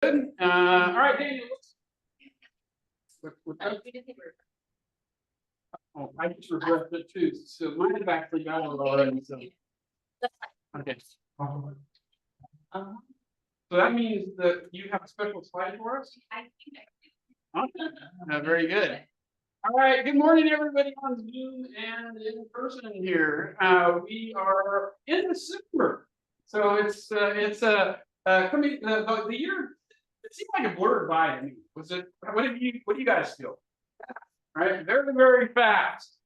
All right, Daniel. Oh, I just regret it too. So mine have actually got it already. So okay. So that means that you have a special slide for us? Okay. Very good. All right. Good morning, everybody on Zoom and in person here. We are in December, so it's coming. The year. It seemed like it blurred by to me. Was it? What do you guys feel? Right, very, very fast.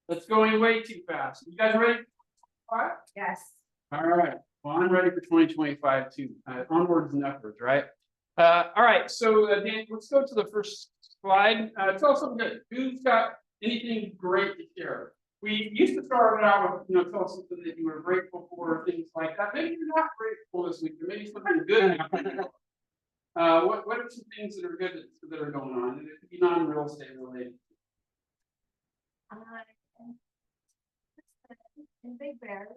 It's going way too fast. You guys ready? Yes. All right. Well, I'm ready for 2025 too. Onwards and upwards, right? All right. So, Dan, let's go to the first slide. Tell us something good. Who's got anything great to share? We used to start it out with, tell us something that you were grateful for, things like that. Maybe you're not grateful this week, or maybe something good. What are some things that are good that are going on? And it could be non-real estate related. In Big Bear.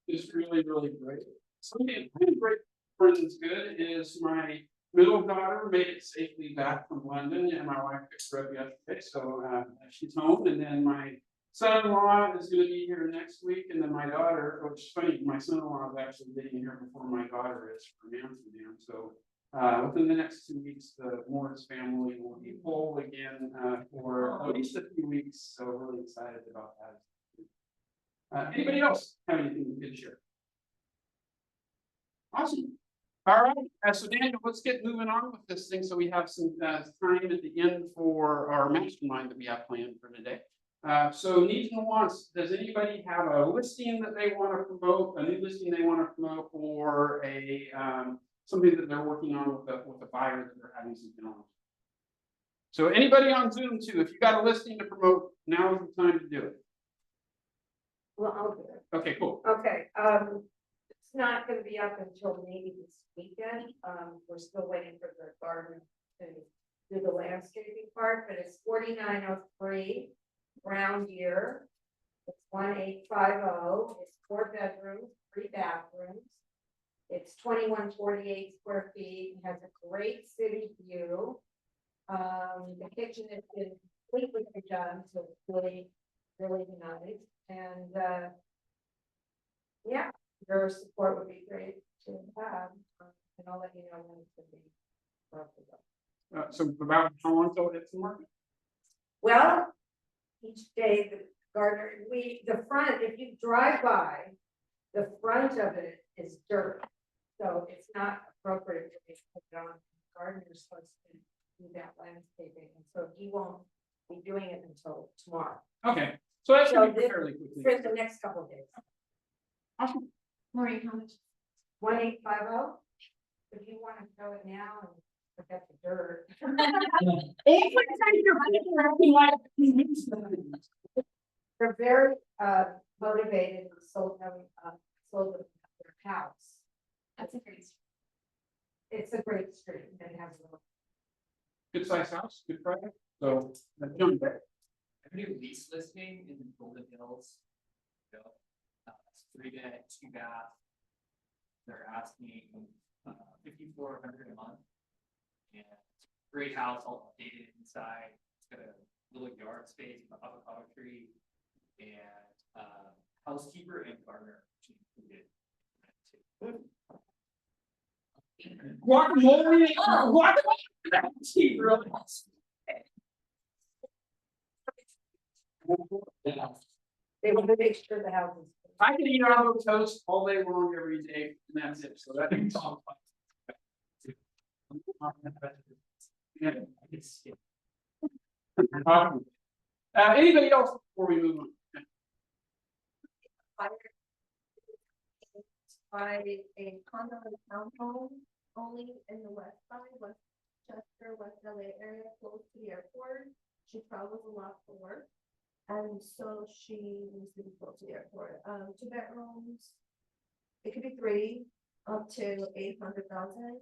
Is really, really great. Something really great friends good is my middle daughter made it safely back from London, and my wife picked her up yesterday, so she's home. And then my son-in-law is going to be here next week, and then my daughter, which is funny, my son-in-law is actually getting here before my daughter is from Amsterdam. So within the next 2 weeks, the Morris family will be full again for at least a few weeks. So really excited about that. Anybody else have anything you could share? Awesome. All right. So Daniel, let's get moving on with this thing so we have some time at the end for our mastermind that we have planned for today. So needs and wants, does anybody have a listing that they want to promote, a new listing they want to promote, or a something that they're working on with a buyer that they're having something on? So anybody on Zoom too, if you got a listing to promote, now is the time to do it. Well, I'll do it. Okay, cool. Okay, it's not gonna be up until maybe this weekend. We're still waiting for the garden to do the landscaping part, but it's 4903 Brown Deer. It's 1850. It's 4 bedrooms, 3 bathrooms. It's 2148 square feet. It has a great city view. The kitchen has been completely redone, so it's really, really nice. And yeah, your support would be great to have. And I'll let you know when it's going to be. So about how long till it's in market? Well, each day the gardener, the front, if you drive by, the front of it is dirt. So it's not appropriate to put it on. The gardener's supposed to do that landscaping, and so he won't be doing it until tomorrow. Okay, so that should be fairly quickly. For the next couple of days. Awesome. Maureen, how much? 1850. If you want to throw it now and forget the dirt. They're very motivated and sold their house. That's a great street. It's a great street and it has a little Good size house, good project. So young there. A new lease listing in Golden Hills. It's 3 bed, 2 bath. They're asking $5,400 a month. And great house, all updated inside. It's got a little yard space with an avocado tree, and housekeeper and gardener included. Guacamole. Guacamole. They want to make sure the house is. I can eat avocado toast all day long every day, and that's it. So that makes all fun. Yeah, anybody else before we move on? By a condo and townhome only in the west side, Westchester, West LA area, close to the airport. She travels a lot for work, and so she needs to be close to the airport. 2 bedrooms, it could be 3 up to 800,000.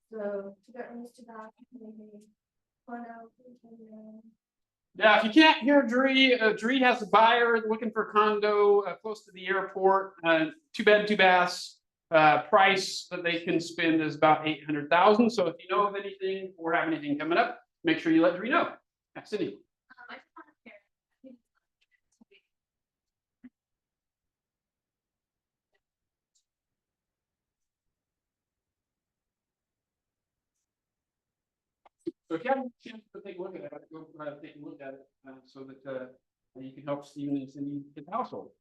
So 2 bedrooms, 2 baths, maybe condo. Yeah, if you can't hear Dree, Dree has a buyer looking for a condo close to the airport, 2 bed, 2 baths, price that they can spend is about 800,000. So if you know of anything or have anything coming up, make sure you let Dree know. Cindy. I just want to share. I think So if you have a chance to take a look at it, go take a look at it so that you can help Stephen and Cindy get the household.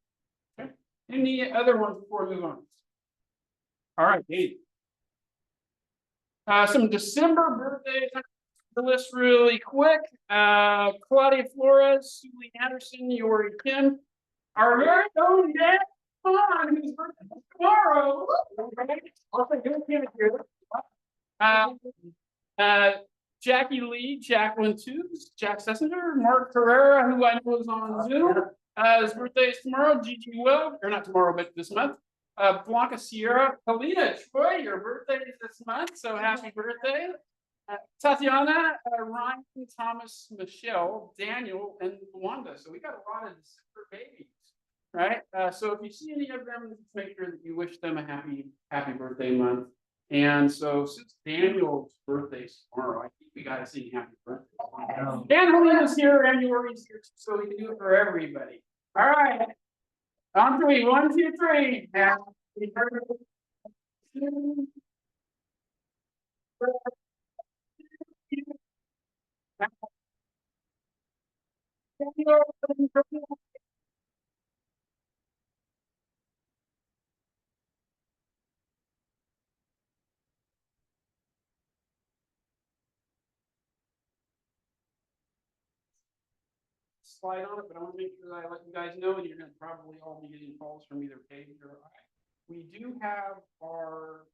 Okay. Any other ones before we move on? All right, Dave. Some December birthdays on the list really quick. Claudia Flores, Julie Anderson, Yori Kim, our very own Dad on whose birthday is tomorrow. Also, good Kim here. Jackie Lee, Jacqueline Tubes, Jack Sessinger, Mark Carrera, who I know is on Zoom. His birthday is tomorrow. Gigi Will, or not tomorrow, but this month. Blanca Sierra, Helena Troy, your birthday is this month, so happy birthday. Tatiana, Ryan, Thomas, Michelle, Daniel, and Wanda. So we got a lot of December babies, right? So if you see any of them, make sure that you wish them a happy birthday month. And so since Daniel's birthday is tomorrow, I think we got to sing happy birthday. And Helena's here, and Yori's here, so we can do it for everybody. All right. On three, 1, 2, 3. Happy birthday. Slide on it, but I want to make sure that I let you guys know, and you're going to probably all be getting calls from either Paige or I. We do have our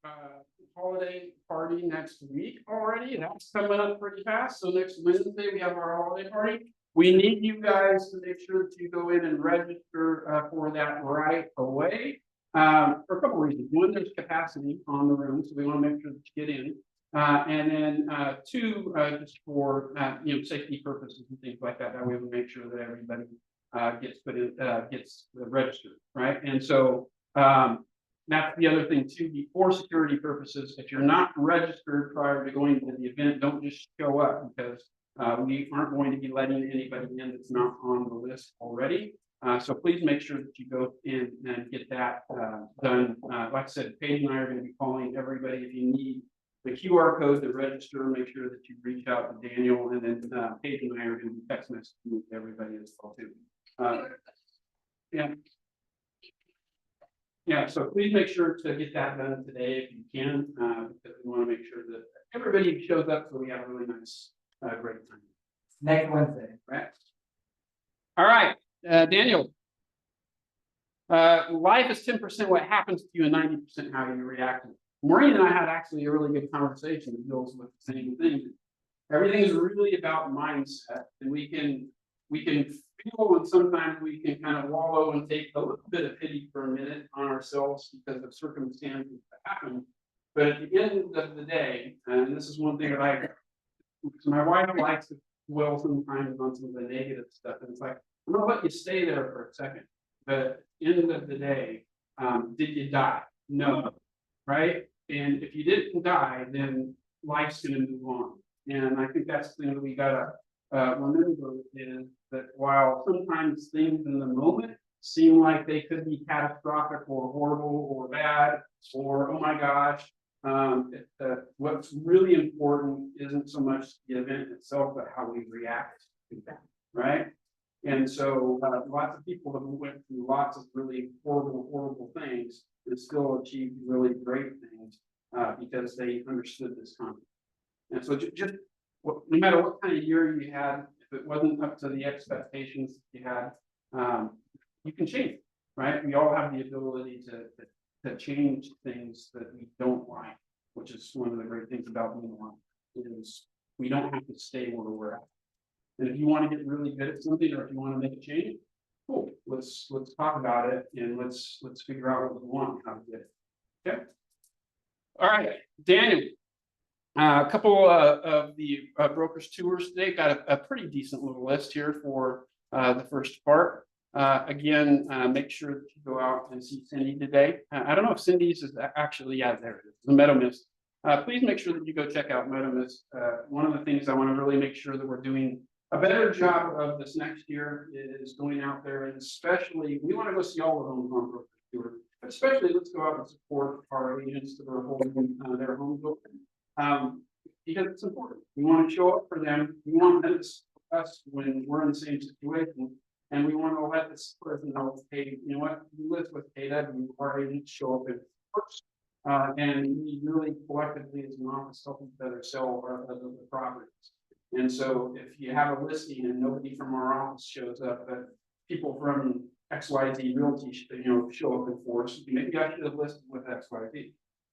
holiday party next week already. That's coming up pretty fast. So next Wednesday, we have our holiday party. We need you guys to make sure that you go in and register for that right away for a couple reasons. One, there's capacity on the room, so we want to make sure that you get in. And then two, just for safety purposes and things like that. That way we make sure that everybody gets put in, gets registered, right? And so that's the other thing too. For security purposes, if you're not registered prior to going to the event, don't just show up because we aren't going to be letting anybody in that's not on the list already. So please make sure that you go in and get that done. Like I said, Paige and I are going to be calling everybody. If you need the QR code to register, make sure that you reach out to Daniel, and then Paige and I are going to be text messaging everybody as well too. Yeah, so please make sure to get that done today if you can, because we want to make sure that everybody shows up so we have a really nice, great time. Next Wednesday. Right. All right, Daniel. Life is 10% what happens to you and 90% how you react to it. Maureen and I had actually a really good conversation that deals with the same thing. Everything is really about mindset, and we can feel, and sometimes we can kind of wallow and take a little bit of pity for a minute on ourselves because of circumstances that happen. But at the end of the day, and this is one thing that my wife likes to dwell sometimes on some of the negative stuff, and it's like, I'm gonna let you stay there for a second. But at the end of the day, did you die? No. Right? And if you didn't die, then life's going to move on. And I think that's the thing that we gotta remember is that while sometimes things in the moment seem like they could be catastrophic or horrible or bad or oh my gosh, what's really important isn't so much the event itself, but how we react to that, right? And so lots of people have went through lots of really horrible things and still achieved really great things because they understood this concept. And so just no matter what kind of year you had, if it wasn't up to the expectations that you had, you can change, right? We all have the ability to change things that we don't like, which is one of the great things about being alive, is we don't have to stay where we're at. And if you want to get really good at something, or if you want to make a change, cool. Let's talk about it and let's figure out what we want and how to get it. Okay. All right, Daniel. A couple of the brokers tours today got a pretty decent little list here for the first part. Again, make sure that you go out and see Cindy today. I don't know if Cindy's is actually, yeah, there it is, the Meadow Mist. Please make sure that you go check out Meadow Mist. One of the things I want to really make sure that we're doing a better job of this next year is going out there, and especially, we want to go see all the homes on Brook Tour, but especially let's go out and support our agents that are holding their homes open. Because it's important. We want to show up for them. We want them to support us when we're in the same situation. And we want to let this person know, hey, you know what, you live with KW, our agents show up in first. And we really collectively as an office help each other sell the properties. And so if you have a listing and nobody from our office shows up, but people from XYZ Realty, show up in force, maybe I should have listed with XYZ.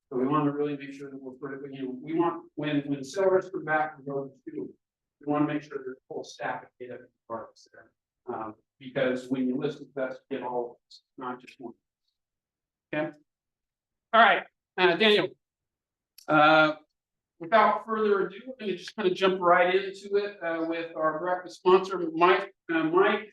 So we want to really make sure that we're critical. We want when sellers come back and go to, we want to make sure there's a full staff of KW parts there. Because when you list with us, you get all of this, not just one. Okay. All right, Daniel. Without further ado, we're going to just kind of jump right into it with our breakfast sponsor, Mike. Mike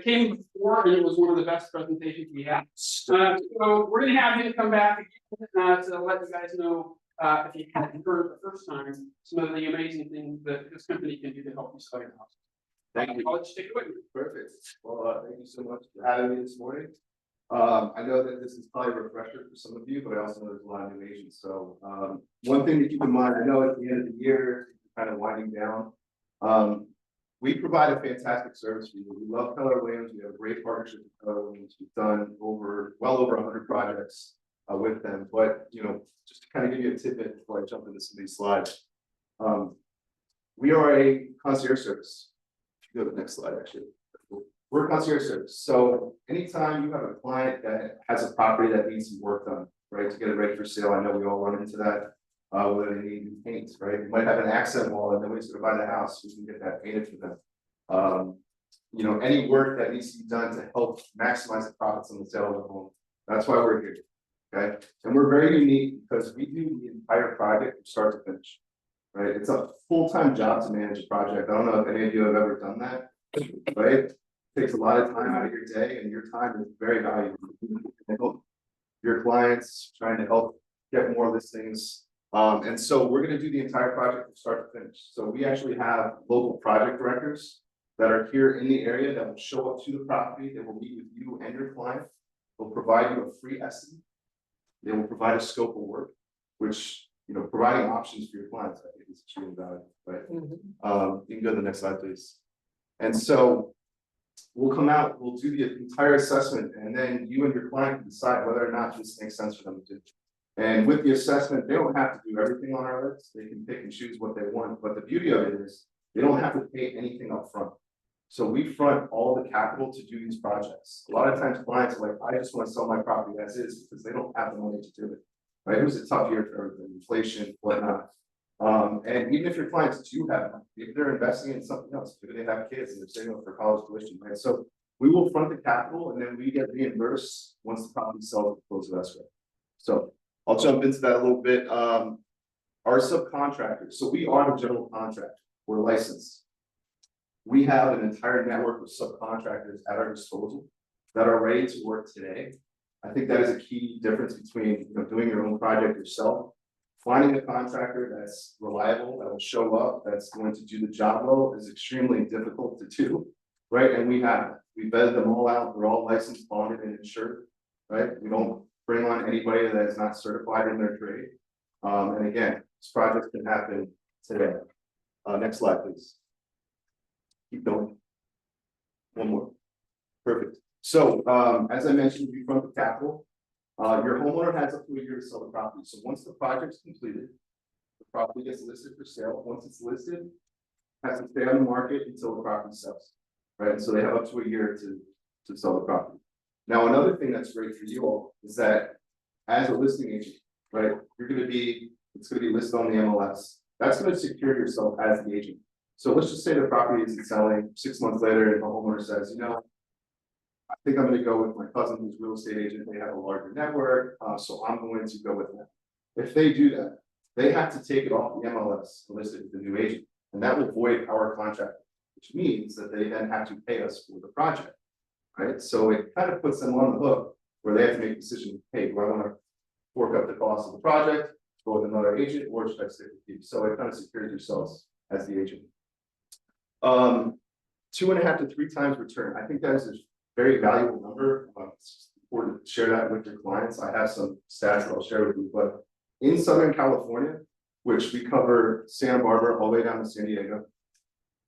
came before, and it was one of the best presentations we had. So we're going to have him come back again to let you guys know, if you hadn't heard the first time, some of the amazing things that this company can do to help you sell your house. Thank you. I'll let you take it with me. Perfect. Well, thank you so much for having me this morning. I know that this is probably a refresher for some of you, but I also know there's a lot of new agents. So one thing to keep in mind, I know at the end of the year, kind of winding down. We provide a fantastic service for you. We love Keller Williams. We have a great partnership with Keller Williams. We've done well over 100 projects with them. But just to kind of give you a tidbit before I jump into some of these slides, we are a concierge service. Go to the next slide, actually. We're a concierge service. So anytime you have a client that has a property that needs some work done, right, to get it ready for sale, I know we all run into that, whether they need new paint, right? You might have an accent wall and nobody's gonna buy the house, we can get that painted for them. Any work that needs to be done to help maximize the profits on the sale of the home. That's why we're here, okay? And we're very unique because we do the entire project from start to finish. Right, it's a full-time job to manage a project. I don't know if any of you have ever done that, right? It takes a lot of time out of your day, and your time is very valuable. Your clients trying to help get more listings, and so we're going to do the entire project from start to finish. So we actually have local project directors that are here in the area that will show up to the property. They will meet with you and your client. They'll provide you a free estimate. They will provide a scope of work, which providing options for your clients, I think is extremely valuable, right? You can go to the next slide, please. And so we'll come out, we'll do the entire assessment, and then you and your client can decide whether or not this makes sense for them to do. And with the assessment, they don't have to do everything on our list. They can pick and choose what they want. But the beauty of it is they don't have to pay anything up front. So we front all the capital to do these projects. A lot of times clients are like, I just want to sell my property as is because they don't have the money to do it. Right, it was a tough year for everything, inflation, whatnot. And even if your clients do have, if they're investing in something else, maybe they have kids and they're saving up for college tuition, right? So we will front the capital and then we get reimbursed once the property sells at close of escrow. So I'll jump into that a little bit. Our subcontractors, so we are the general contractor, we're licensed. We have an entire network of subcontractors at our disposal that are ready to work today. I think that is a key difference between doing your own project yourself, finding a contractor that's reliable, that will show up, that's going to do the job well is extremely difficult to do, right? And we vetted them all out. They're all licensed, bonded, and insured, right? We don't bring on anybody that is not certified in their trade. And again, this project can happen today. Next slide, please. Keep going. One more. Perfect. So, as I mentioned, we front the capital. Your homeowner has up to a year to sell the property. So once the project's completed, the property gets listed for sale. Once it's listed, it has to stay on the market until the property sells, right? So they have up to a year to sell the property. Now, another thing that's great for you all is that as a listing agent, right, it's going to be listed on the MLS. That's going to secure yourself as the agent. So let's just say the property isn't selling 6 months later and the homeowner says, I think I'm going to go with my cousin who's a real estate agent. They have a larger network, so I'm going to go with them. If they do that, they have to take it off the MLS and list it with the new agent, and that will void our contract, which means that they then have to pay us for the project. right? So it kind of puts them on the hook where they have to make a decision, hey, do I want to fork up the cost of the project, go with another agent, or should I stick with you? So it kind of secures yourselves as the agent. 2.5 to 3 times return. I think that is a very valuable number. It's important to share that with your clients. I have some stats that I'll share with you, but in Southern California, which we cover Santa Barbara all the way down to San Diego,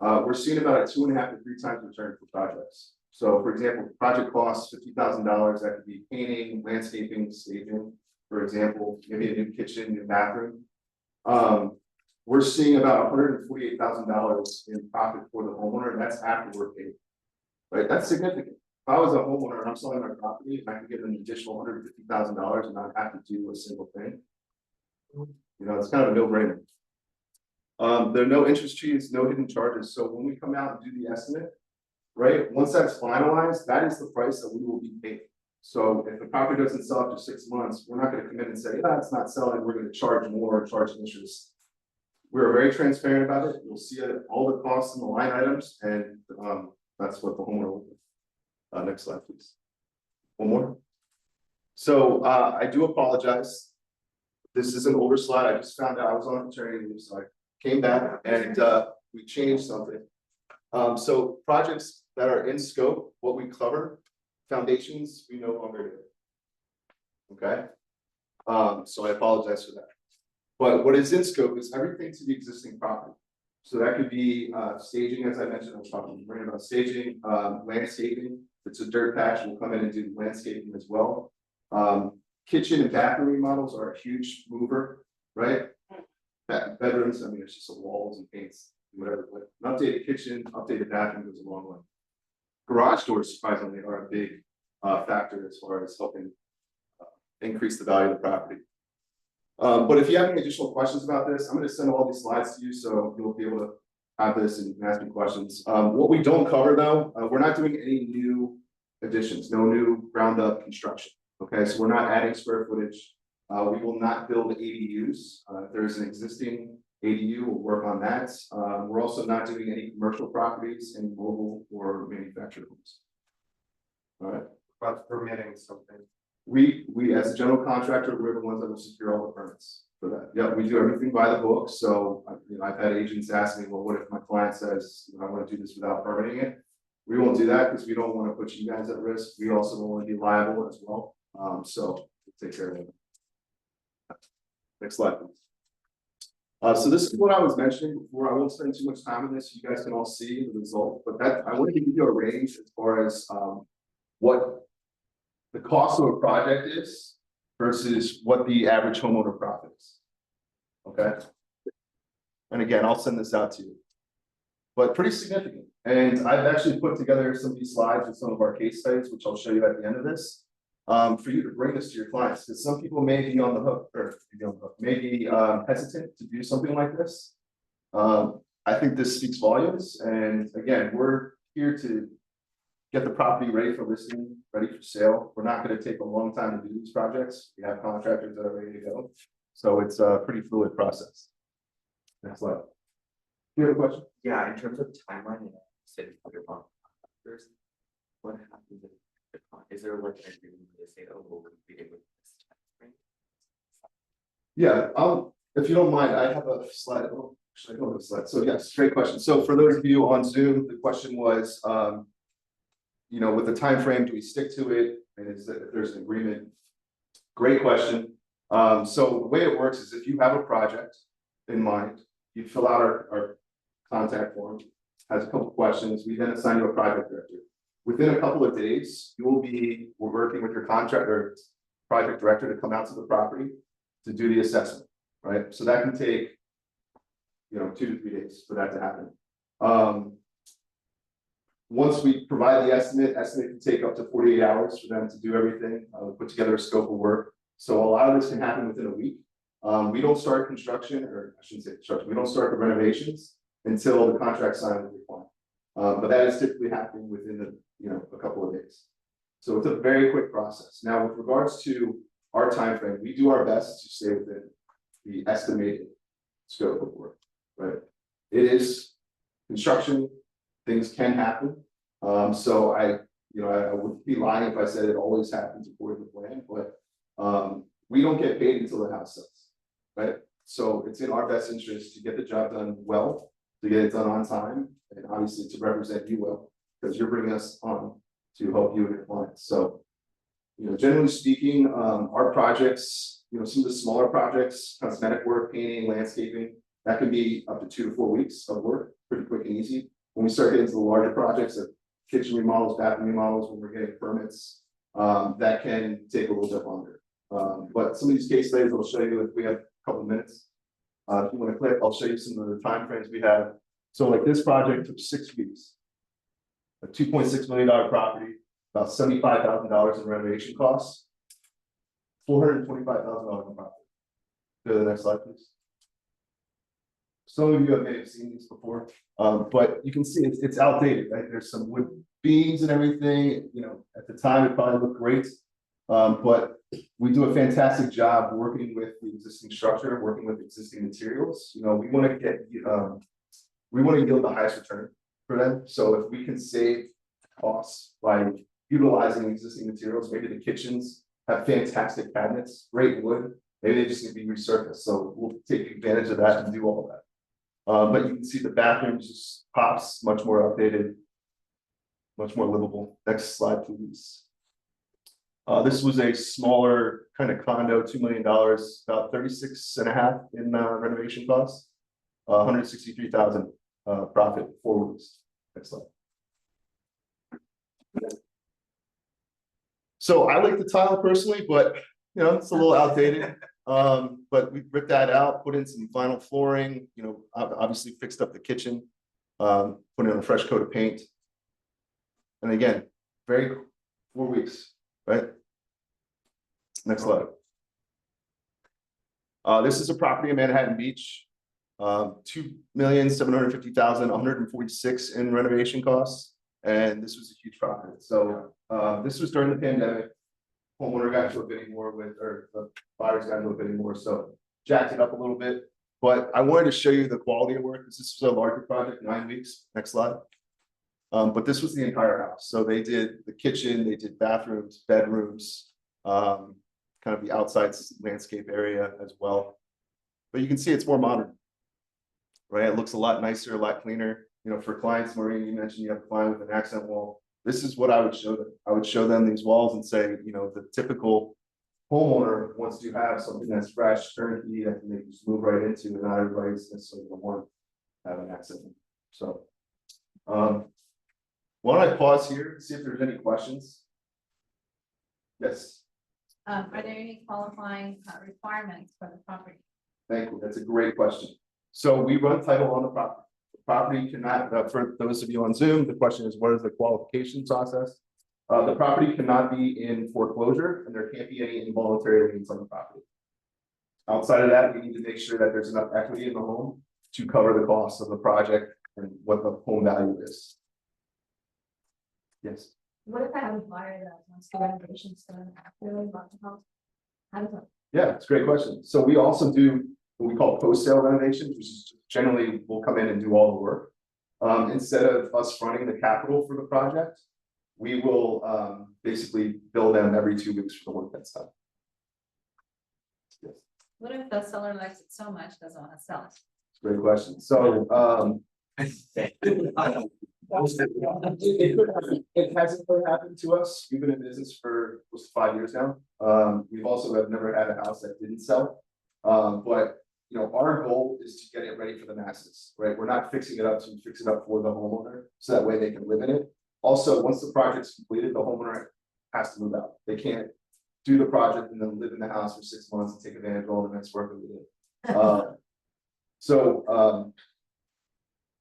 we're seeing about a 2.5 to 3 times return for projects. So for example, project costs $50,000, that could be painting, landscaping, staging, for example, maybe a new kitchen, new bathroom. We're seeing about $148,000 in profit for the homeowner, and that's after we're paid. Right, that's significant. If I was a homeowner and I'm selling my property, and I can get an additional $150,000 and not have to do a single thing, you know, it's kind of a no-brainer. There are no interest fees, no hidden charges. So when we come out and do the estimate, right, once that's finalized, that is the price that we will be paid. So if the property doesn't sell after 6 months, we're not going to come in and say, yeah, it's not selling, we're going to charge more, charge interest. We're very transparent about it. You'll see all the costs and the line items, and that's what the homeowner will do. Next slide, please. One more. So I do apologize. This is an older slide. I just found out I was on paternity leave, so I came back and we changed something. So projects that are in scope, what we cover, foundations, we no longer do. Okay. So I apologize for that. But what is in scope is everything to the existing property. So that could be staging, as I mentioned, I was talking about staging, landscaping. If it's a dirt patch, we'll come in and do landscaping as well. Kitchen and bathroom remodels are a huge mover, right? Bedrooms, I mean, it's just the walls and paints, whatever. But an updated kitchen, updated bathroom goes a long way. Garage doors, surprisingly, are a big factor as far as helping increase the value of the property. But if you have any additional questions about this, I'm going to send all these slides to you so you'll be able to have this and ask me questions. What we don't cover though, we're not doing any new additions, no new ground up construction. Okay, so we're not adding square footage. We will not build ADUs. If there's an existing ADU, we'll work on that. We're also not doing any commercial properties, any mobile or manufactured homes. All right. About permitting something. We as a general contractor, we're the ones that will secure all the permits for that. Yeah, we do everything by the book. So you know, I've had agents ask me, well, what if my client says, you know, I want to do this without permitting it? We won't do that because we don't want to put you guys at risk. We also want to be liable as well. So we'll take care of it. Next slide, please. So this is what I was mentioning before. I won't spend too much time on this. You guys can all see the result, but that I want to give you a range as far as what the cost of a project is versus what the average homeowner profit is. Okay. And again, I'll send this out to you, but pretty significant. And I've actually put together some of these slides with some of our case studies, which I'll show you at the end of this, for you to bring this to your clients. Because some people may be on the hook, or may be hesitant to do something like this. I think this speaks volumes. And again, we're here to get the property ready for listing, ready for sale. We're not going to take a long time to do these projects. We have contractors that are ready to go. So it's a pretty fluid process. Next slide. Do you have a question? Yeah, in terms of timeline, and city other contractors, what happens if is there like an agreement where they say, oh, we'll complete it with this time frame? Yeah, if you don't mind, I have a slide. Oh, actually, I don't have a slide. So yes, great question. So for those of you on Zoom, the question was, you know, with the time frame, do we stick to it? And is that if there's an agreement? Great question. So the way it works is if you have a project in mind, you fill out our contact form, has a couple of questions. We then assign you a project director. Within a couple of days, we're working with your contractor, project director to come out to the property to do the assessment, right? So that can take, you know, 2 to 3 days for that to happen. Once we provide the estimate can take up to 48 hours for them to do everything, put together a scope of work. So a lot of this can happen within a week. We don't start construction, or I shouldn't say construction, we don't start the renovations until the contract signed with the client. But that is typically happening within a couple of days. So it's a very quick process. Now, with regards to our time frame, we do our best to stay within the estimated scope of work, right? It is construction, things can happen. So I would be lying if I said it always happens according to plan, but we don't get paid until the house sells, right? So it's in our best interest to get the job done well, to get it done on time, and obviously to represent you well, because you're bringing us on to help you and your clients. So, generally speaking, our projects, some of the smaller projects, cosmetic work, painting, landscaping, that can be up to 2 to 4 weeks of work, pretty quick and easy. When we start getting to the larger projects, like kitchen remodels, bathroom remodels, when we're getting permits, that can take a little bit longer. But some of these case studies I'll show you if we have a couple of minutes. If you want to click, I'll show you some of the timeframes we have. So like this project took 6 weeks. A $2.6 million property, about $75,000 in renovation costs, $425,000 in profit. Go to the next slide, please. Some of you may have seen these before, but you can see it's outdated, right? There's some wood beams and everything. At the time it probably looked great, but we do a fantastic job working with the existing structure, working with existing materials. We want to get, we want to yield the highest return for them. So if we can save costs by utilizing existing materials, maybe the kitchens have fantastic cabinets, great wood, maybe they just need to be resurfaced. So we'll take advantage of that and do all of that. But you can see the bathrooms just pops, much more updated, much more livable. Next slide, please. This was a smaller kind of condo, $2 million, about 36.5 in renovation costs, 163,000 profit 4 weeks. Next slide. So I like the tile personally, but it's a little outdated. But we ripped that out, put in some vinyl flooring, obviously fixed up the kitchen, put in a fresh coat of paint. And again, 4 weeks, right? Next slide. This is a property in Manhattan Beach, $2,750,000, 146 in renovation costs. And this was a huge profit. So this was during the pandemic. Homeowner got into a bidding war or the buyers got into a bidding war, so jacked it up a little bit. But I wanted to show you the quality of work. This is a larger project, 9 weeks. Next slide. But this was the entire house. So they did the kitchen, they did bathrooms, bedrooms, kind of the outside landscape area as well. But you can see it's more modern, right? It looks a lot nicer, a lot cleaner. For clients, Maureen, you mentioned you have a client with an accent wall. This is what I would show them. I would show them these walls and say, the typical homeowner wants to have something that's fresh, turnkey, that they can just move right into, and not everybody's necessarily going to want to have an accent. So, why don't I pause here and see if there's any questions? Yes. Are there any qualifying requirements for the property? Thank you. That's a great question. So we run title on the property. Property cannot, for those of you on Zoom, the question is, what is the qualification process? The property cannot be in foreclosure, and there can't be any involuntary liens on the property. Outside of that, we need to make sure that there's enough equity in the home to cover the cost of the project and what the home value is. Yes. What if I have a buyer that wants the renovations done after they bought the house? How does that? Yeah, it's a great question. So we also do what we call post-sale renovations, which is generally we'll come in and do all the work. Instead of us fronting the capital for the project, we will basically bill them every 2 weeks for the work that's done. Yes. What if the seller likes it so much, doesn't want to sell it? It's a great question. So it hasn't really happened to us. We've been in business for close to 5 years now. We've also have never had a house that didn't sell. But our goal is to get it ready for the masses, right? We're not fixing it up to fix it up for the homeowner, so that way they can live in it. Also, once the project's completed, the homeowner has to move out. They can't do the project and then live in the house for 6 months and take advantage of all the next work that we did.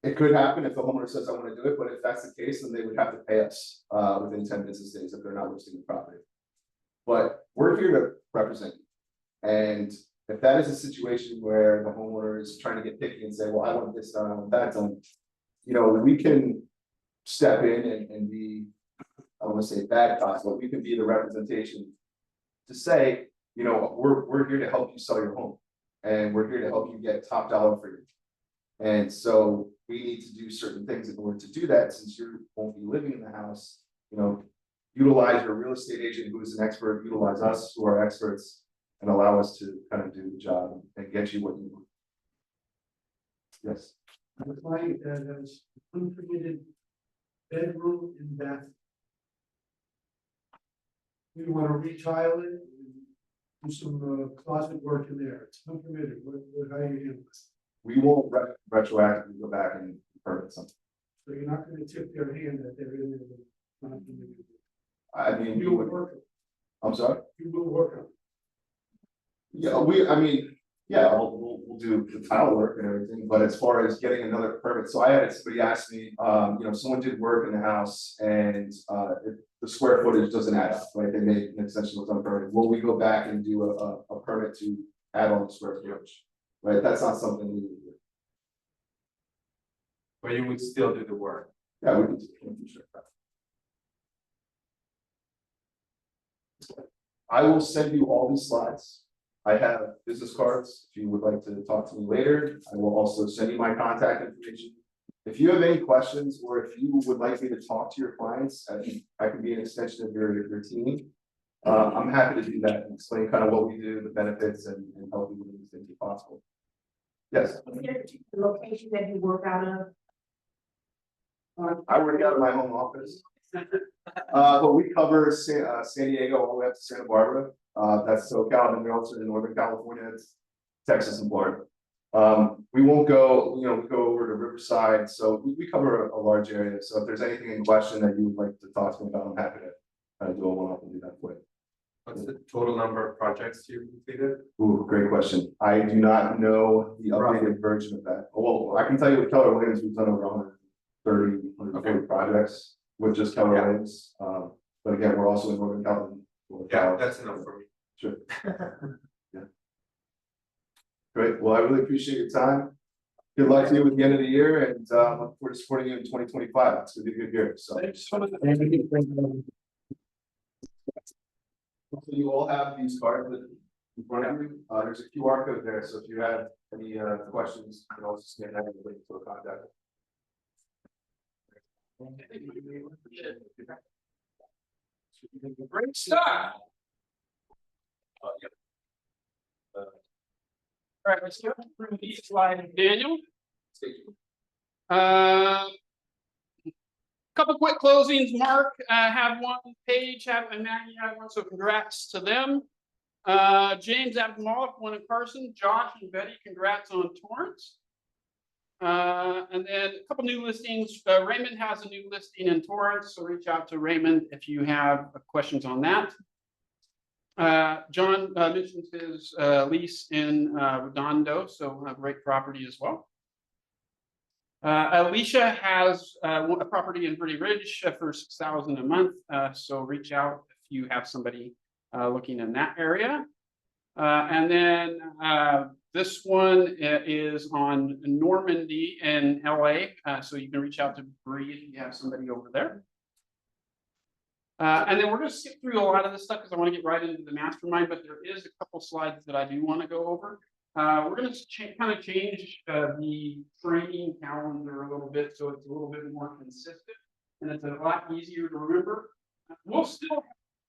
It could happen if the homeowner says, I want to do it, but if that's the case, then they would have to pay us within 10 business days if they're not listing the property. But we're here to represent you. And if that is a situation where the homeowner is trying to get picky and say, well, I want this done, I want that done, we can step in and be, I don't want to say bad cops, but we can be the representation to say, we're here to help you sell your home, and we're here to help you get top dollar for you. And so we need to do certain things in order to do that, since you won't be living in the house. utilize your real estate agent who is an expert, utilize us who are experts, and allow us to kind of do the job and get you what you want. Yes. The client that has unpermitted bedroom and bath. We want to retile it, and do some closet work in there, it's unpermitted, how do you handle this? We won't retroactively go back and permit something. So you're not gonna tip their hand that they're in there. Not permitted. I mean, You will work, I'm sorry? you will work on it. Yeah, we'll do the tile work and everything, but as far as getting another permit, so I had somebody ask me, someone did work in the house and, the square footage doesn't add up, right? They made an extension with unpermitted. Will we go back and do a permit to add on the square footage? Right, that's not something we would do. But you would still do the work. Yeah, we can do that. I will send you all these slides. I have business cards, if you would like to talk to me later. I will also send you my contact information. If you have any questions, or if you would like me to talk to your clients, I can be an extension of your team. I'm happy to do that and explain kind of what we do, the benefits, and help you with anything possible. Yes, The location that you work out of. I work out of my home office. But we cover San Diego all the way up to Santa Barbara. That's SoCal, and we're also in Northern California, it's Texas and Florida. We won't go, we go over to Riverside, so we cover a large area. So if there's anything in question that you would like to talk to me about, I'm happy to do a one-off and do that for you. What's the total number of projects you completed? Ooh, great question. I do not know the updated version of that. Well, I can tell you with Keller Williams, we've done over 130, 140 projects with just Keller Williams. But again, we're also in Northern California. Yeah, that's enough for me. Sure. Yeah. Great. Well, I really appreciate your time. Good luck to you at the end of the year, and look forward to supporting you in 2025. It's gonna be a good year. So you all have these cards in front of you. There's a QR code there, so if you have any questions, you can also scan that and link to a contact. Great stuff. All right, let's go through these slides, Daniel. Couple quick closings. Mark had one, Paige had, and Maggie had one, so congrats to them. James Abdamalik, one in person. Josh and Betty, congrats on Torrance. And then a couple new listings. Raymond has a new listing in Torrance, so reach out to Raymond if you have questions on that. John mentioned his lease in Redondo, so a great property as well. Alicia has a property in Verde Ridge for $6,000 a month, so reach out if you have somebody looking in that area. And then this one is on Normandy in LA, so you can reach out to Bree if you have somebody over there. And then we're going to skip through a lot of this stuff because I want to get right into the mastermind, but there is a couple slides that I do want to go over. We're going to kind of change the training calendar a little bit so it's a little bit more consistent and it's a lot easier to remember. We'll still have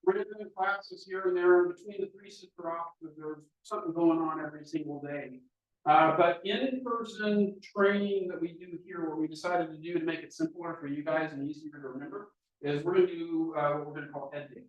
random classes here and there in between the 3 sister offices. There's something going on every single day. But in-person training that we do here, what we decided to do to make it simpler for you guys and easier to remember, is we're going to do what we're going to call Ed Day.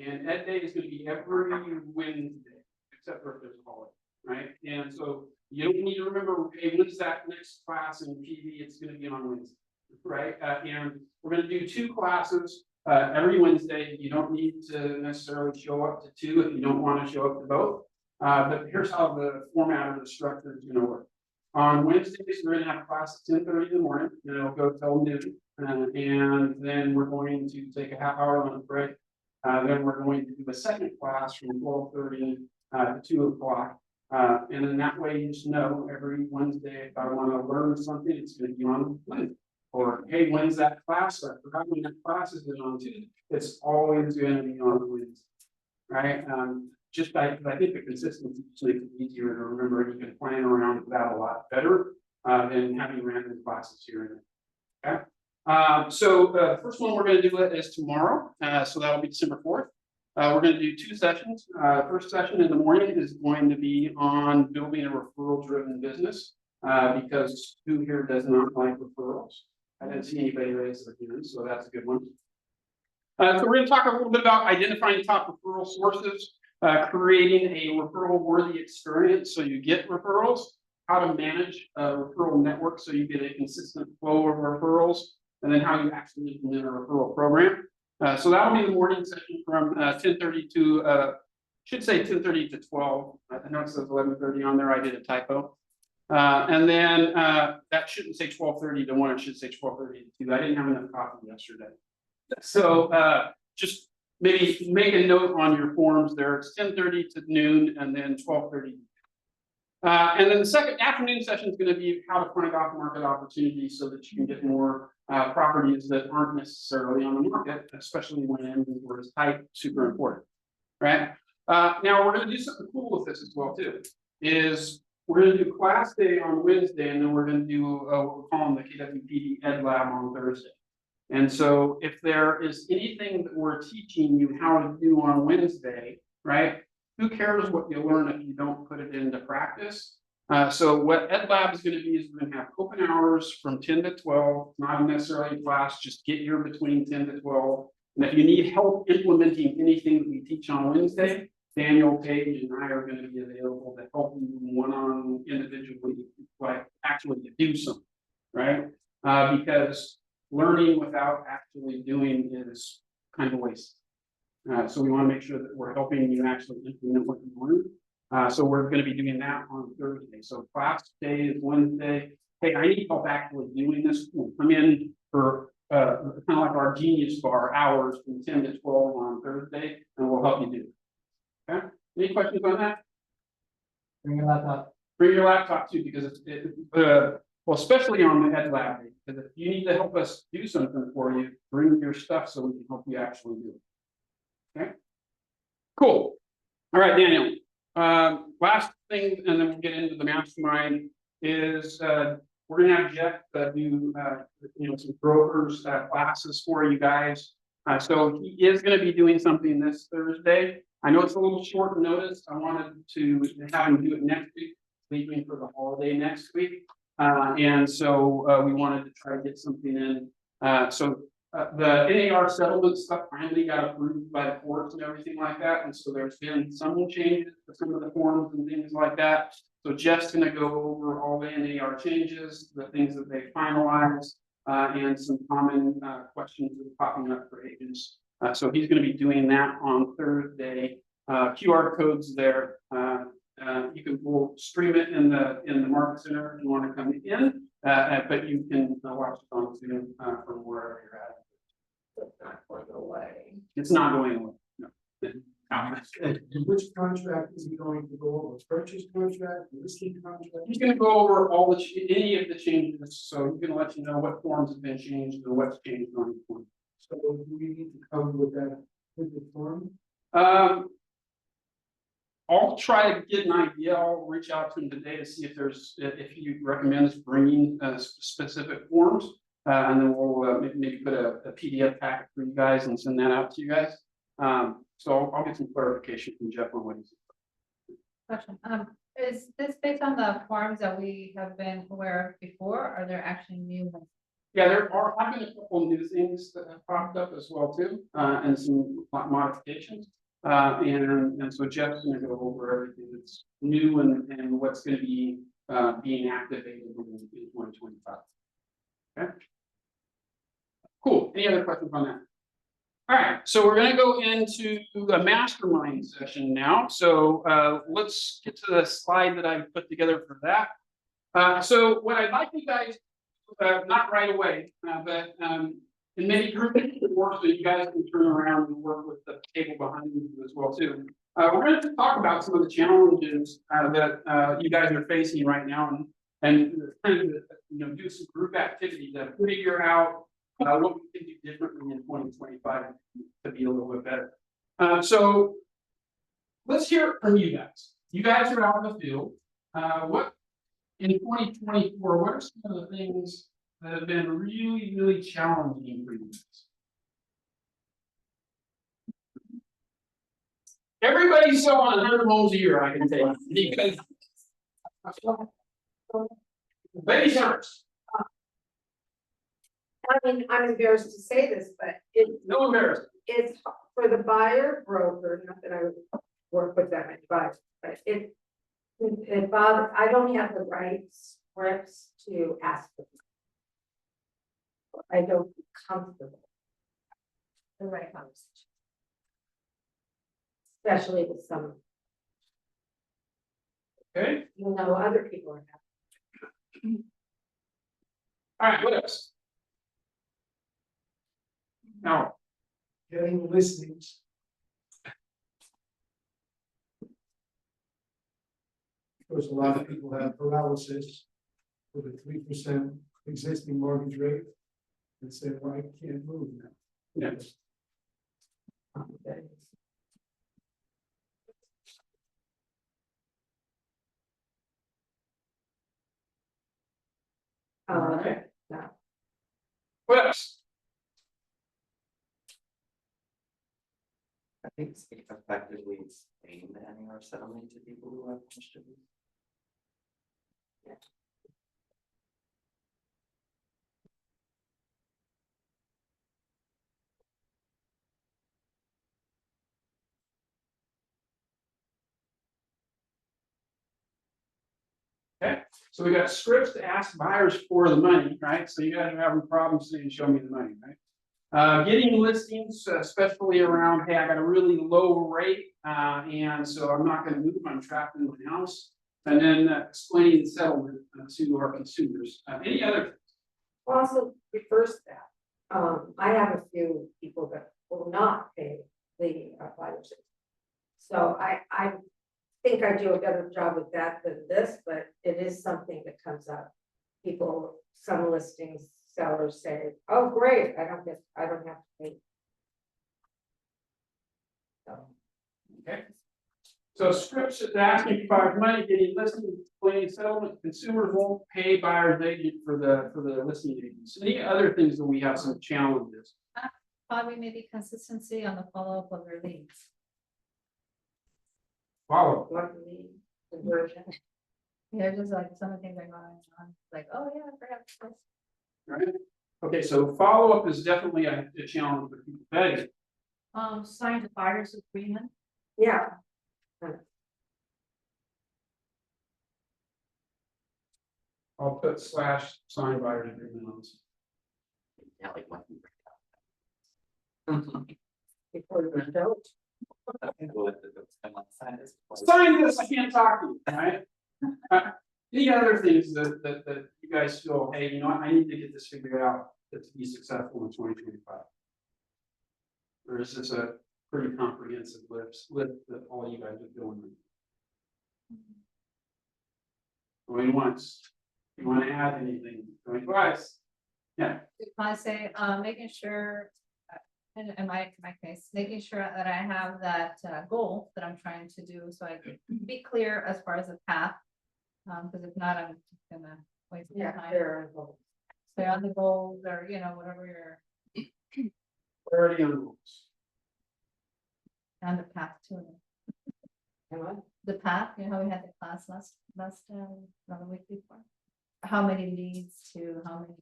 And Ed Day is going to be every Wednesday, except for if there's a holiday, right? And so you don't need to remember, hey, when's that next class in PV? It's going to be on Wednesday, right? And we're going to do 2 classes every Wednesday. You don't need to necessarily show up to 2 if you don't want to show up to both. But here's how the format or the structure is going to work. On Wednesdays, we're going to have a class at 10:30 in the morning, and it'll go till noon. And then we're going to take a half-hour lunch break. Then we're going to do a second class from 12:30 to 2 o'clock. And then that way you just know every Wednesday, if I want to learn something, it's going to be on Wednesday. Or, hey, when's that class? I forgot when that class is on Tuesday. It's always going to be on Wednesday, right? I think the consistency just makes it easier to remember, and you can plan around that a lot better than having random classes here and there. Okay. So the first one we're gonna do is tomorrow, so that'll be December 4th. We're gonna do 2 sessions. First session in the morning is going to be on building a referral-driven business, because who here does not like referrals? I didn't see anybody raise their hand, so that's a good one. So we're gonna talk a little bit about identifying top referral sources, creating a referral-worthy experience so you get referrals, how to manage a referral network so you get a consistent flow of referrals, and then how you actually implement a referral program. So that'll be the morning session from 10:30 to should say 10:30 to 12. I know it says 11:30 on there. I did a typo. And then that shouldn't say 12:30 to 1. It should say 12:30 to 2. I didn't have enough coffee yesterday. So just maybe make a note on your forms there. It's 10:30 to noon and then 12:30. And then the second afternoon session is going to be how to find off-market opportunities so that you can get more properties that aren't necessarily on the market, especially when inventory is tight, super important, right? Now we're going to do something cool with this as well too, is we're going to do class day on Wednesday, and then we're going to do what we're calling the KWPV Ed Lab on Thursday. And so if there is anything that we're teaching you how to do on Wednesday, right? Who cares what you learn if you don't put it into practice? So what Ed Lab is going to be is we're going to have open hours from 10 to 12, not necessarily a class, just get here between 10 to 12. And if you need help implementing anything that we teach on Wednesday, Daniel, Paige, and I are going to be available to help you one-on individually, like actually to do something, right? Because learning without actually doing is kind of waste. So we want to make sure that we're helping you actually implement what you learn. So we're going to be doing that on Thursday. So class day is Wednesday. Hey, I need help actually doing this. Come in for kind of like our Genius Bar hours from 10 to 12 on Thursday, and we'll help you do it. Okay? Any questions on that? Bring your laptop. Bring your laptop too, because well, especially on the Ed Lab day, because if you need to help us do something for you, bring your stuff so we can help you actually do it. Okay, cool. All right, Daniel. Last thing, and then we'll get into the mastermind, is we're gonna have Jeff do some brokers classes for you guys. So he is gonna be doing something this Thursday. I know it's a little short notice. I wanted to have him do it next week, leaving for the holiday next week. And so we wanted to try to get something in. The NAR settlement stuff finally got approved by the courts and everything like that. And so there's been some changes to some of the forms and things like that. So Jeff's going to go over all the NAR changes, the things that they finalized, and some common questions that are popping up for agents. So he's going to be doing that on Thursday. QR codes there. We'll stream it in the Market Center if you want to come in, but you can watch it on Zoom from wherever you're at. It's not going away. It's not going away. No. And which contract is he going to go over? Purchase contract, listing contract? He's going to go over all any of the changes, so he's going to let you know what forms have been changed and what's changed on each one. So do we need to come with that with the form? I'll try to get an idea. I'll reach out to him today to see if he recommends bringing specific forms, and then we'll maybe put a PDF packet for you guys and send that out to you guys. So I'll get some clarification from Jeff on what he's. Question, is this based on the forms that we have been aware of before, or are there actually new ones? Yeah, there have been a couple of new things that have popped up as well too, and some modifications. And so Jeff's going to go over everything that's new and what's going to be being activated in 2025. Okay. Cool. Any other questions on that? All right. So we're going to go into a mastermind session now. So let's get to the slide that I put together for that. So what I'd like you guys, not right away, but in many groups work, so you guys can turn around and work with the table behind you as well too. We're going to talk about some of the challenges that you guys are facing right now, and kind of do some group activity to figure out what we can do differently in 2025 to be a little bit better. So let's hear it from you guys. You guys are out in the field. What in 2024? What are some of the things that have been really, really challenging for you guys? Everybody's selling 100 homes a year, I can tell you, because. Ladies first, I mean, I'm embarrassed to say this, but no embarrassment. it's for the buyer broker, not that I would work with them, but it bothers, I don't have the right scripts to ask for them. I don't feel comfortable. The right conversation. Especially with some, Okay, even though other people are having. all right, what else? Now, Getting listings. Because a lot of people have paralysis with a 3% existing mortgage rate. And say, well, I can't move now. yes, all right, No. what else? I think it's effectively explain the NAR settlement to people who have questions. Okay, so we got scripts to ask buyers for the money, right? So you guys are having problems saying, show me the money, right? Getting listings, especially around, hey, I got a really low rate, and so I'm not gonna move, I'm trapped in my house. And then explaining the settlement to our consumers. Any other? Also reverse that. I have a few people that will not pay the buyer's agent. So I think I do a better job with that than this, but it is something that comes up. People, some listings, sellers say, oh, great, I don't have to pay. So, Okay. So scripts that asking for buyers money, getting listing, explaining settlement, consumers won't pay buyer's agent for the listing agents. Any other things that we have some challenges? Probably maybe consistency on the follow-up of your leads. Follow. what the conversion, Yeah, just like some of the things are going on, like, oh yeah, I forgot this. Right. Okay, so follow-up is definitely a challenge for people. Betty, Signed buyer's agreement. yeah. I'll put slash signed buyer's agreement on this. Yeah, like what? Before you don't. Sign this, I can't talk to you, right? Any other things that you guys feel, hey, you know what, I need to get this figured out to be successful in 2025? Or is this a pretty comprehensive list that all you guys are doing? Going once, you want to add anything, going twice? Yeah, I say, making sure, in my case, making sure that I have that goal that I'm trying to do, so I can be clear as far as the path. Because if not, I'm just gonna waste my Yeah, time. there. Stay on the goals, or whatever you're already on rules. on the path to it. The path, we had the class last another week before. How many leads to how many?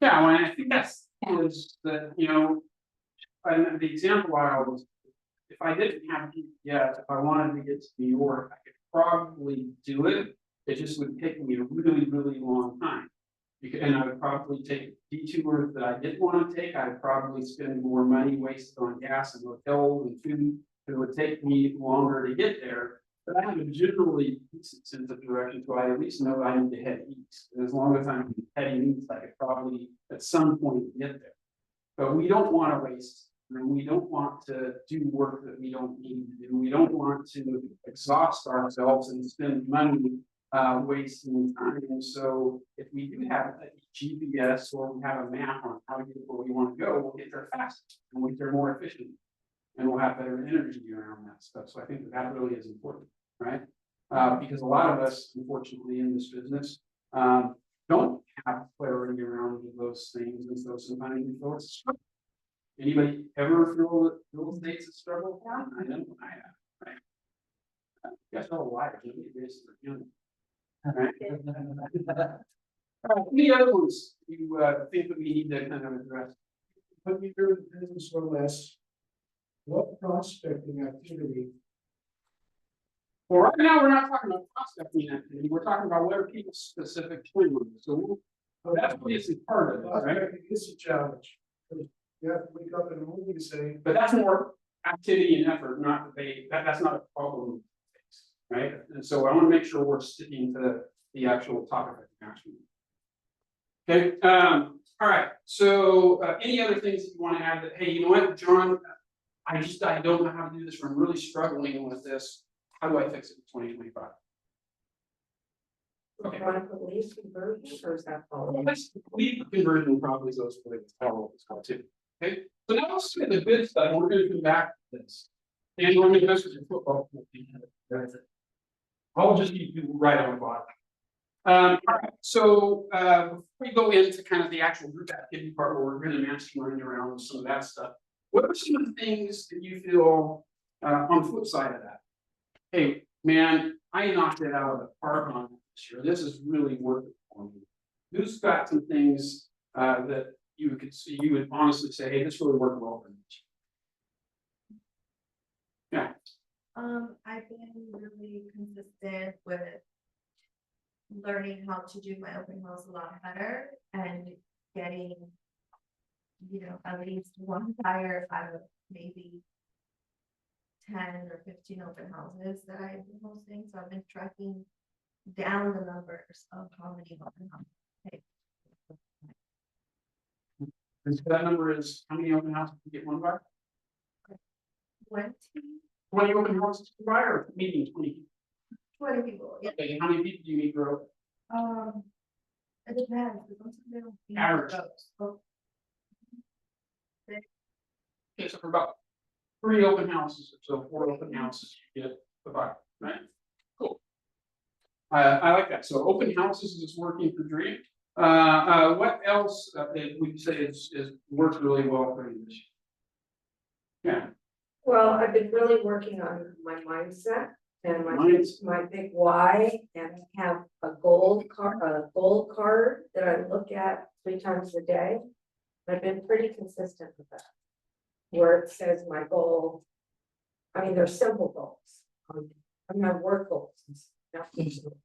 Yeah, well, I think that's is that, and the example I always, if I didn't have GPS, if I wanted to get to New York, I could probably do it. It just would take me a really, really long time. And I would probably take detours that I didn't want to take. I'd probably spend more money wasted on gas and hotels and food. It would take me longer to get there. But I have a generally decent sense of direction, so I at least know I need to head east. And as long as I'm heading east, I could probably at some point get there. But we don't want to waste, and we don't want to do work that we don't need to do. We don't want to exhaust ourselves and spend money wasting time. So if we do have a GPS or we have a map on how to get where we want to go, we'll get there faster and we'll get there more efficiently. And we'll have better energy around that stuff. So I think that really is important, right? Because a lot of us, unfortunately, in this business, don't have clarity around those things, and so sometimes we feel it's a struggle. Anybody ever feel that real estate's a struggle for them? I know I have, right? You guys all liars, nobody raises their hand. All right. All right, any other ones you think that we need to kind of address? Let me hear the business or less. What prospecting activity? Well, right now, we're not talking about prospecting activity, we're talking about what are people's specific plans, so that's what is part of it, right? Prospecting is a challenge. You have to wake up in the morning and say, But that's more activity and effort, not debate, that's not a problem. Right, and so I want to make sure we're sticking to the actual topic of the action. Okay, all right, so any other things that you want to add that, hey, you know what, John, I don't know how to do this, or I'm really struggling with this, how do I fix it in 2025? Okay. Want to put lease conversion, or is that Well, all? let's leave the conversion probably goes for the towel as well too. Okay, so now let's look at the good stuff, and we're going to come back to this. And we're going to mess with your football. I'll just keep you right on the bottom. All right, so before we go into kind of the actual group activity part where we're really masterminding around some of that stuff, what are some of the things that you feel on the flip side of that? Hey, man, I knocked it out of the park on this year. This is really working for me. Who's got some things that you could see, you would honestly say, hey, this really worked well for me? Yeah. I've been really consistent with learning how to do my open house a lot better and getting, at least one buyer out of maybe 10 or 15 open houses that I've been hosting. So I've been tracking down the numbers of how many open houses I take. And so that number is how many open houses you get one buyer? 20 open houses to buy, or meeting 20? 20 people, yeah. Okay, and how many people do you need to grow? It depends. Because sometimes they don't feed Average. those. So Okay, so for about 3 open houses, so 4 open houses, you get the buyer, right? Cool. I like that. So open houses is working for Dream. What else would you say is worked really well for you this year? Yeah. Well, I've been really working on my mindset and my big why, and I have a goal card that I look at 3 times a day. I've been pretty consistent with that. Where it says my goal, I mean, they're simple goals. I mean, I work goals. Not personal.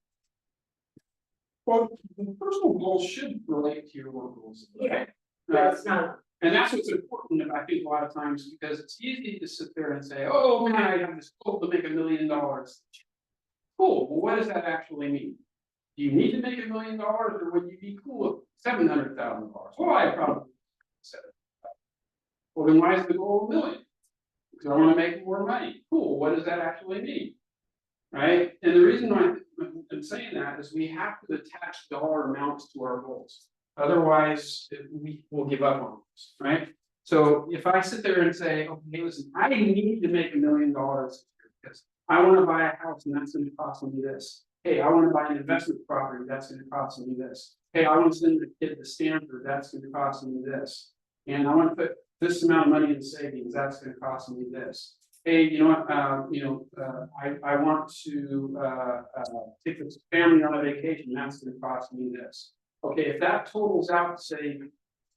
Well, the personal goals should relate to your work goals. Okay? Yeah. But it's not. And that's what's important, I think, a lot of times, because it's easy to sit there and say, oh man, I have this goal to make $1 million. Cool, well, what does that actually mean? Do you need to make $1 million, or would you be cool with $700,000? Well, I probably said it. Well, then why is the goal $1 million? Because I want to make more money. Cool, what does that actually mean? Right? And the reason why I'm saying that is we have to attach dollar amounts to our goals. Otherwise, we will give up on this, right? So if I sit there and say, okay, listen, I need to make $1 million because I want to buy a house and that's going to cost me this. Hey, I want to buy an investment property, that's going to cost me this. Hey, I want to send a kid to Stanford, that's going to cost me this. And I want to put this amount of money in savings, that's going to cost me this. Hey, you know what? I want to take this family on a vacation, that's going to cost me this. Okay, if that totals out to say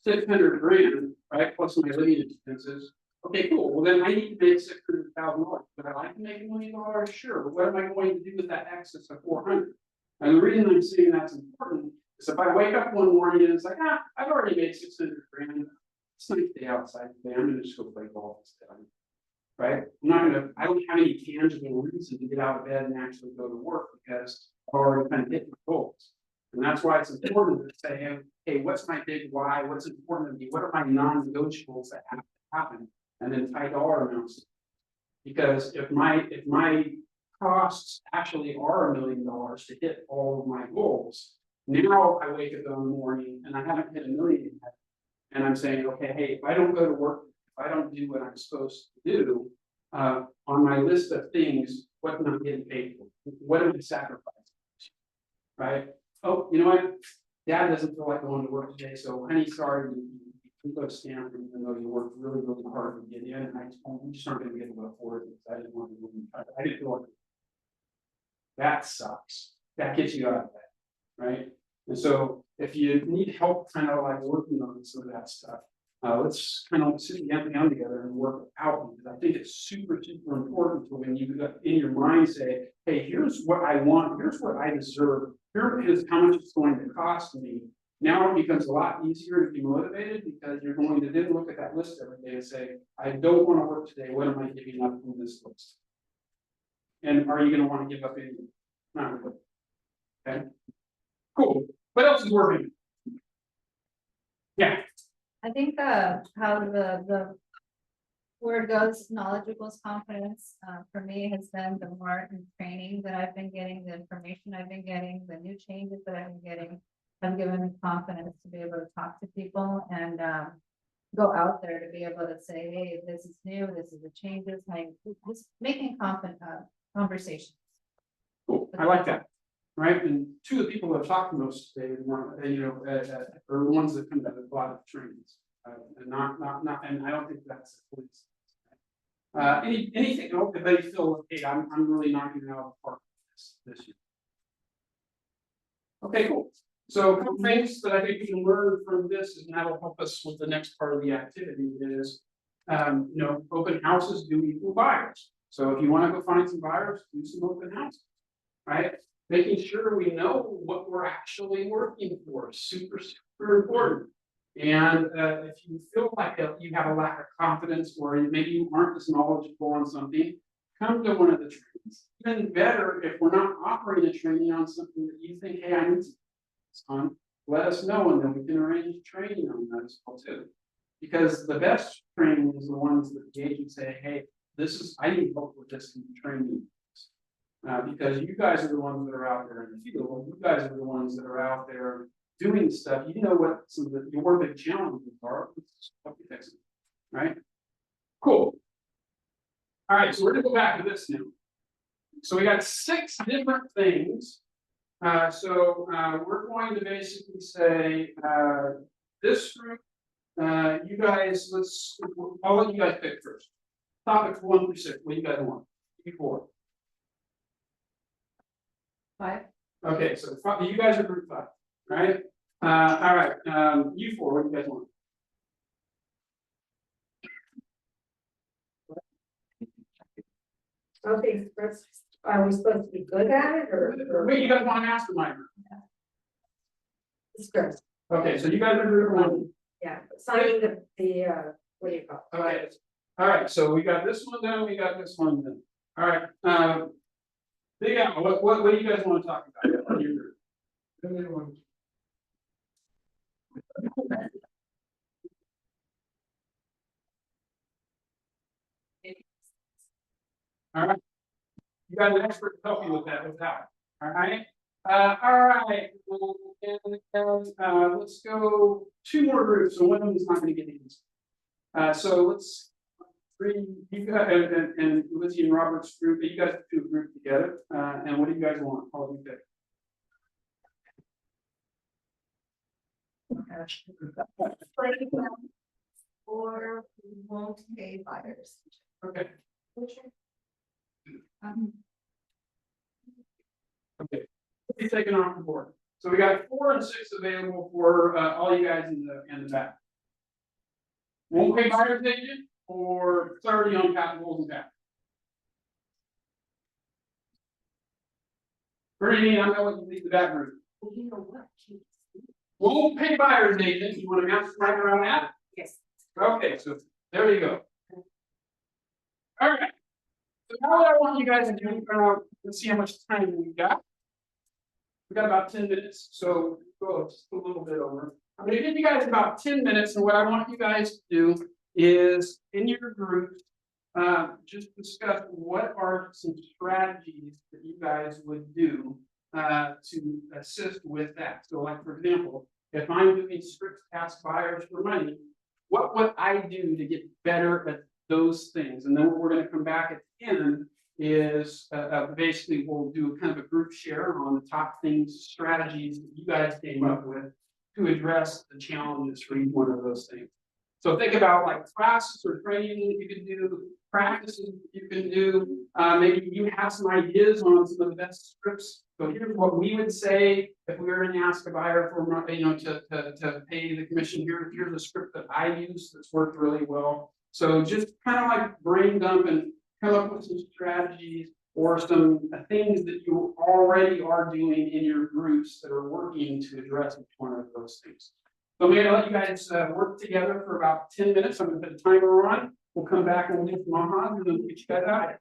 600 grand, right, plus my living expenses, okay, cool. Well, then I need to make $600,000. But I like to make $1 million, sure. But what am I going to do with that excess of 400? And the reason I'm saying that's important is if I wake up one morning and it's like, I've already made 600 grand. It's a nice day outside today. I'm going to just go play golf instead. Right? I don't have any tangible reason to get out of bed and actually go to work because I've already kind of hit my goals. And that's why it's important to say, hey, what's my big why? What's important to me? What are my non-negotiables that have to happen? And then tie dollar amounts. Because if my costs actually are $1 million to hit all of my goals, now I wake up in the morning and I haven't hit $1 million yet. And I'm saying, okay, hey, if I don't go to work, if I don't do what I'm supposed to do, on my list of things, what am I getting paid for? What am I sacrificing? Right? Oh, you know what? Dad doesn't feel like going to work today, so honey, sorry, you go to Stanford, even though you worked really, really hard to get in, and we just aren't gonna be able to afford it, because I didn't want to move. I didn't feel like. That sucks. That gets you out of bed, right? And so if you need help kind of like working on some of that stuff, let's kind of sit down together and work it out, because I think it's super, super important to when you in your mind say, hey, here's what I want, here's what I deserve, here is how much it's going to cost me. Now it becomes a lot easier to be motivated, because you're going to then look at that list every day and say, I don't want to work today, what am I giving up from this list? And are you going to want to give up anything? Not really. Okay. Cool. What else is working? Yeah. I think how the word goes, knowledge equals confidence, for me has been the more in training that I've been getting, the information I've been getting, the new changes that I've been getting, have given me confidence to be able to talk to people and go out there to be able to say, hey, this is new, this is the changes, just making conversations. Cool. I like that. Right. And two of the people that have talked the most today are the ones that come to a lot of trainings. And and I don't think that's the police. Anything else that they feel, hey, I'm really knocking it out of the park this year. Okay, cool. So a couple things that I think we can learn from this, and that'll help us with the next part of the activity is, open houses do equal buyers. So if you want to go find some buyers, do some open houses, right? Making sure we know what we're actually working for, super, super important. And if you feel like you have a lack of confidence, or maybe you aren't as knowledgeable on something, come to one of the trainings. Even better, if we're not offering a training on something that you think, hey, I need to on, let us know, and then we can arrange training on that as well too. Because the best training is the ones that the agents say, hey, I need help with this, and training. Because you guys are the ones that are out there in the field. You guys are the ones that are out there doing stuff. You know what some of your big challenges are. Help you fix it, right? Cool. All right, so we're gonna go back to this now. So we got 6 different things. We're going to basically say this group. You guys, I'll let you guys pick first. Topic 1 through 6. What do you guys want? 4. 5. Okay, so you guys are group 5, right? All right, you 4, what do you guys want? Okay, first, are we supposed to be good at it or? Wait, you guys want to mastermind group? It's good. Okay, so you guys are group 1. Yeah, signing the what do you call it? Okay, all right, so we got this one done, we got this one done. All right, Big Al, what do you guys want to talk about on your group? All right, you got an expert to help you with that, all right? All right, let's go 2 more groups, so one of them is not going to get these. So let's bring you guys and Lizzie and Robert's group. You guys do a group together. And what do you guys want? All of you pick. Or we won't pay buyers. Okay. Okay. He's taken off the board. So we got 4 and 6 available for all you guys in the back. Won't pay buyers agent or clarity on capitals and tax. Brittany, I'm going to leave the back room. Well, you know what? Won't pay buyers agent. You want to mastermind around that? Yes. Okay, so there you go. All right. So now what I want you guys to do, let's see how much time we got. We got about 10 minutes, so go just a little bit over. I'm going to give you guys about 10 minutes, and what I want you guys to do is in your group, just discuss what are some strategies that you guys would do to assist with that. So, like for example, if I'm doing strict task buyers for money, what would I do to get better at those things? And then what we're going to come back at the end is basically we'll do kind of a group share on the top things, strategies that you guys came up with to address the challenges for each one of those things. So think about like classes or training that you can do, practices you can do. Maybe you have some ideas on some of the best scripts. So here's what we would say if we were to ask a buyer for, to pay the commission. Here's a script that I use that's worked really well. So just kind of like brain dump and come up with some strategies or some things that you already are doing in your groups that are working to address each one of those things. So I'm gonna let you guys work together for about 10 minutes. I'm gonna put a timer on. We'll come back and we'll do some ahas and then we'll get you guys out.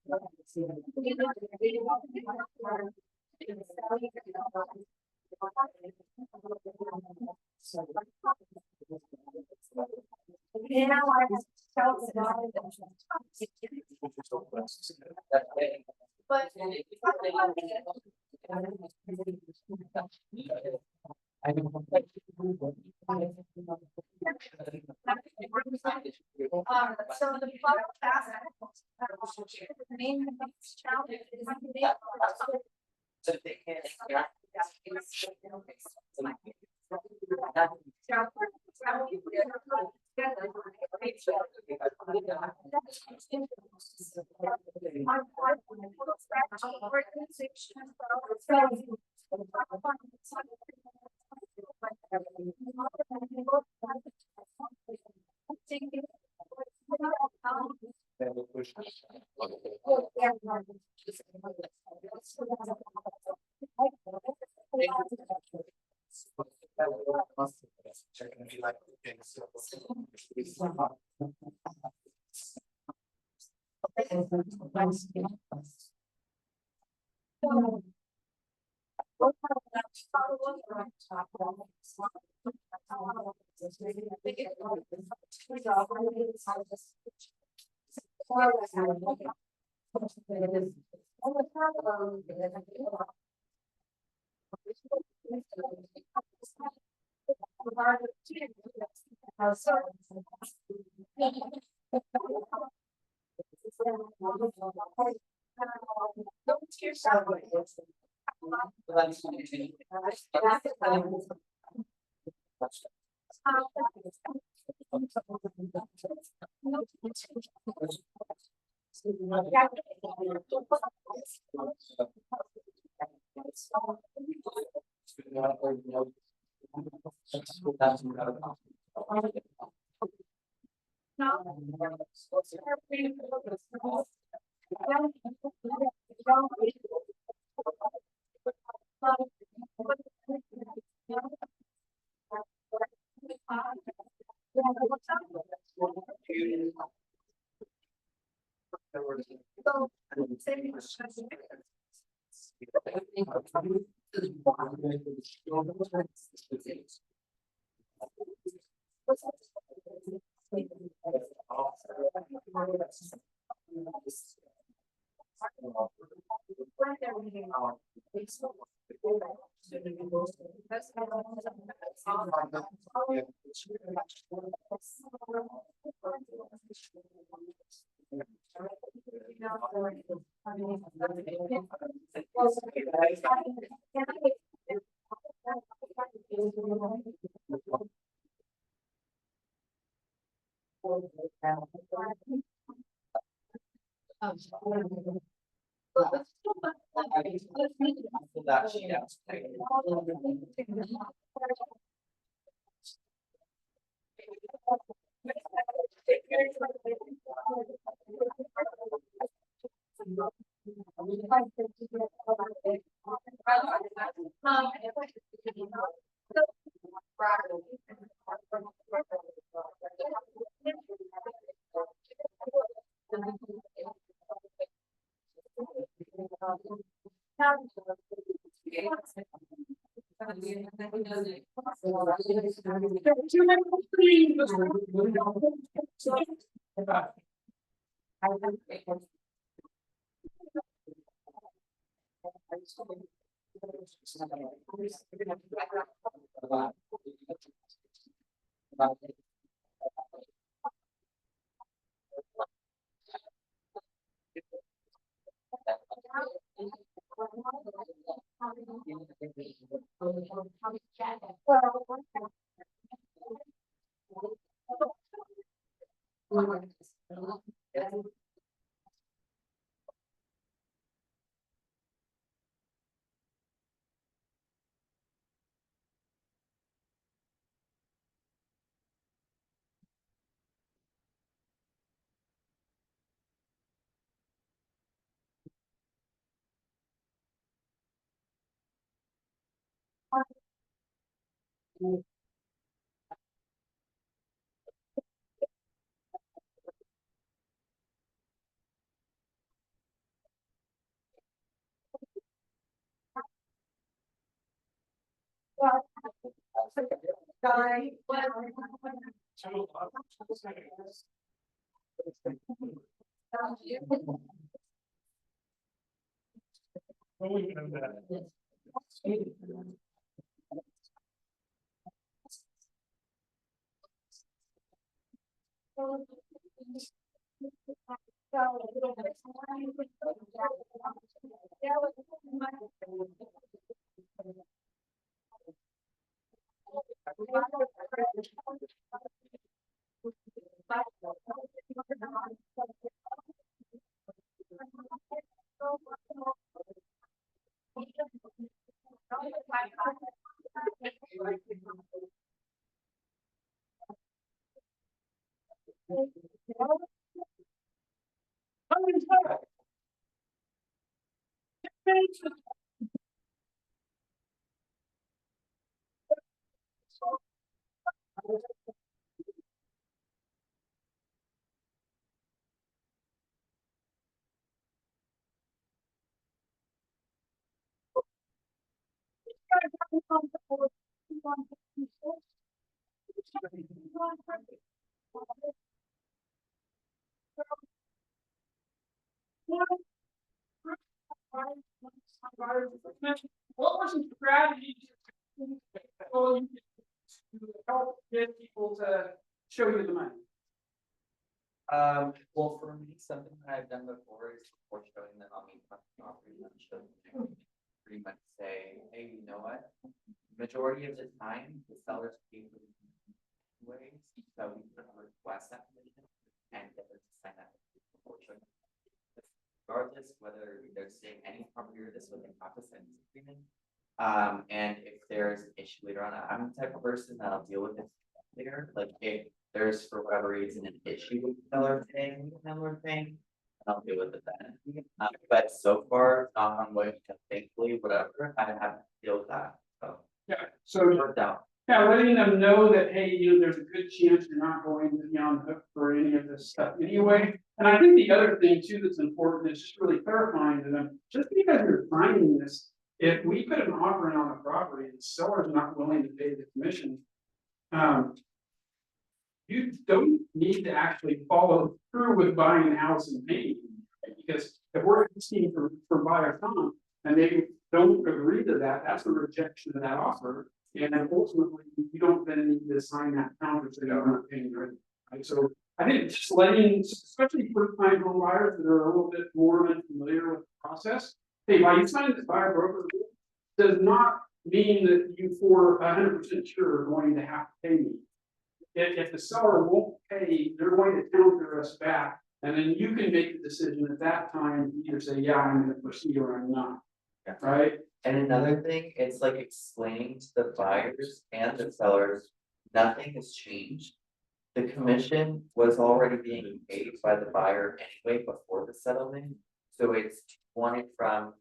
So the final task. Main challenge is So they can't. What was the strategy to help get people to show you the money? Well, for me, something that I've done before is before showing them, I'll meet my property and show them. Pretty much say, hey, you know what? Majority of the time, the sellers pay for the ways, so we can request that permission and get them to sign that before showing. Regardless, whether they're saying any property or this, what they have to send this agreement. And if there's an issue later on, I'm the type of person that'll deal with it later, like if there's for whatever reason an issue with the seller thing, I'll deal with it then. But so far, knock on wood, thankfully, whatever, I haven't to deal with that, so. Yeah, so It worked out. yeah, letting them know that, hey, there's a good chance you're not going to be on the hook for any of this stuff anyway. And I think the other thing too that's important is just really clarifying to them, just because you're finding this, if we put an offer in on the property and the seller's not willing to pay the commission, you don't need to actually follow through with buying the house and paying. Because if we're asking for buyer time and they don't agree to that, that's a rejection of that offer. And then ultimately, you don't then need to sign that counter so you're not paying the rent. Right? So I think just letting, especially first time home buyers that are a little bit more unfamiliar with the process. Hey, by you signing this buyer broker does not mean that you for 100% sure are going to have to pay me. If the seller won't pay, they're going to counter us back. And then you can make the decision at that time, either say, yeah, I'm going to proceed or I'm not. Yeah. Right? And another thing, it's like explaining to the buyers and the sellers, nothing has changed. The commission was already being paid by the buyer anyway before the settlement. So it's, do you want it from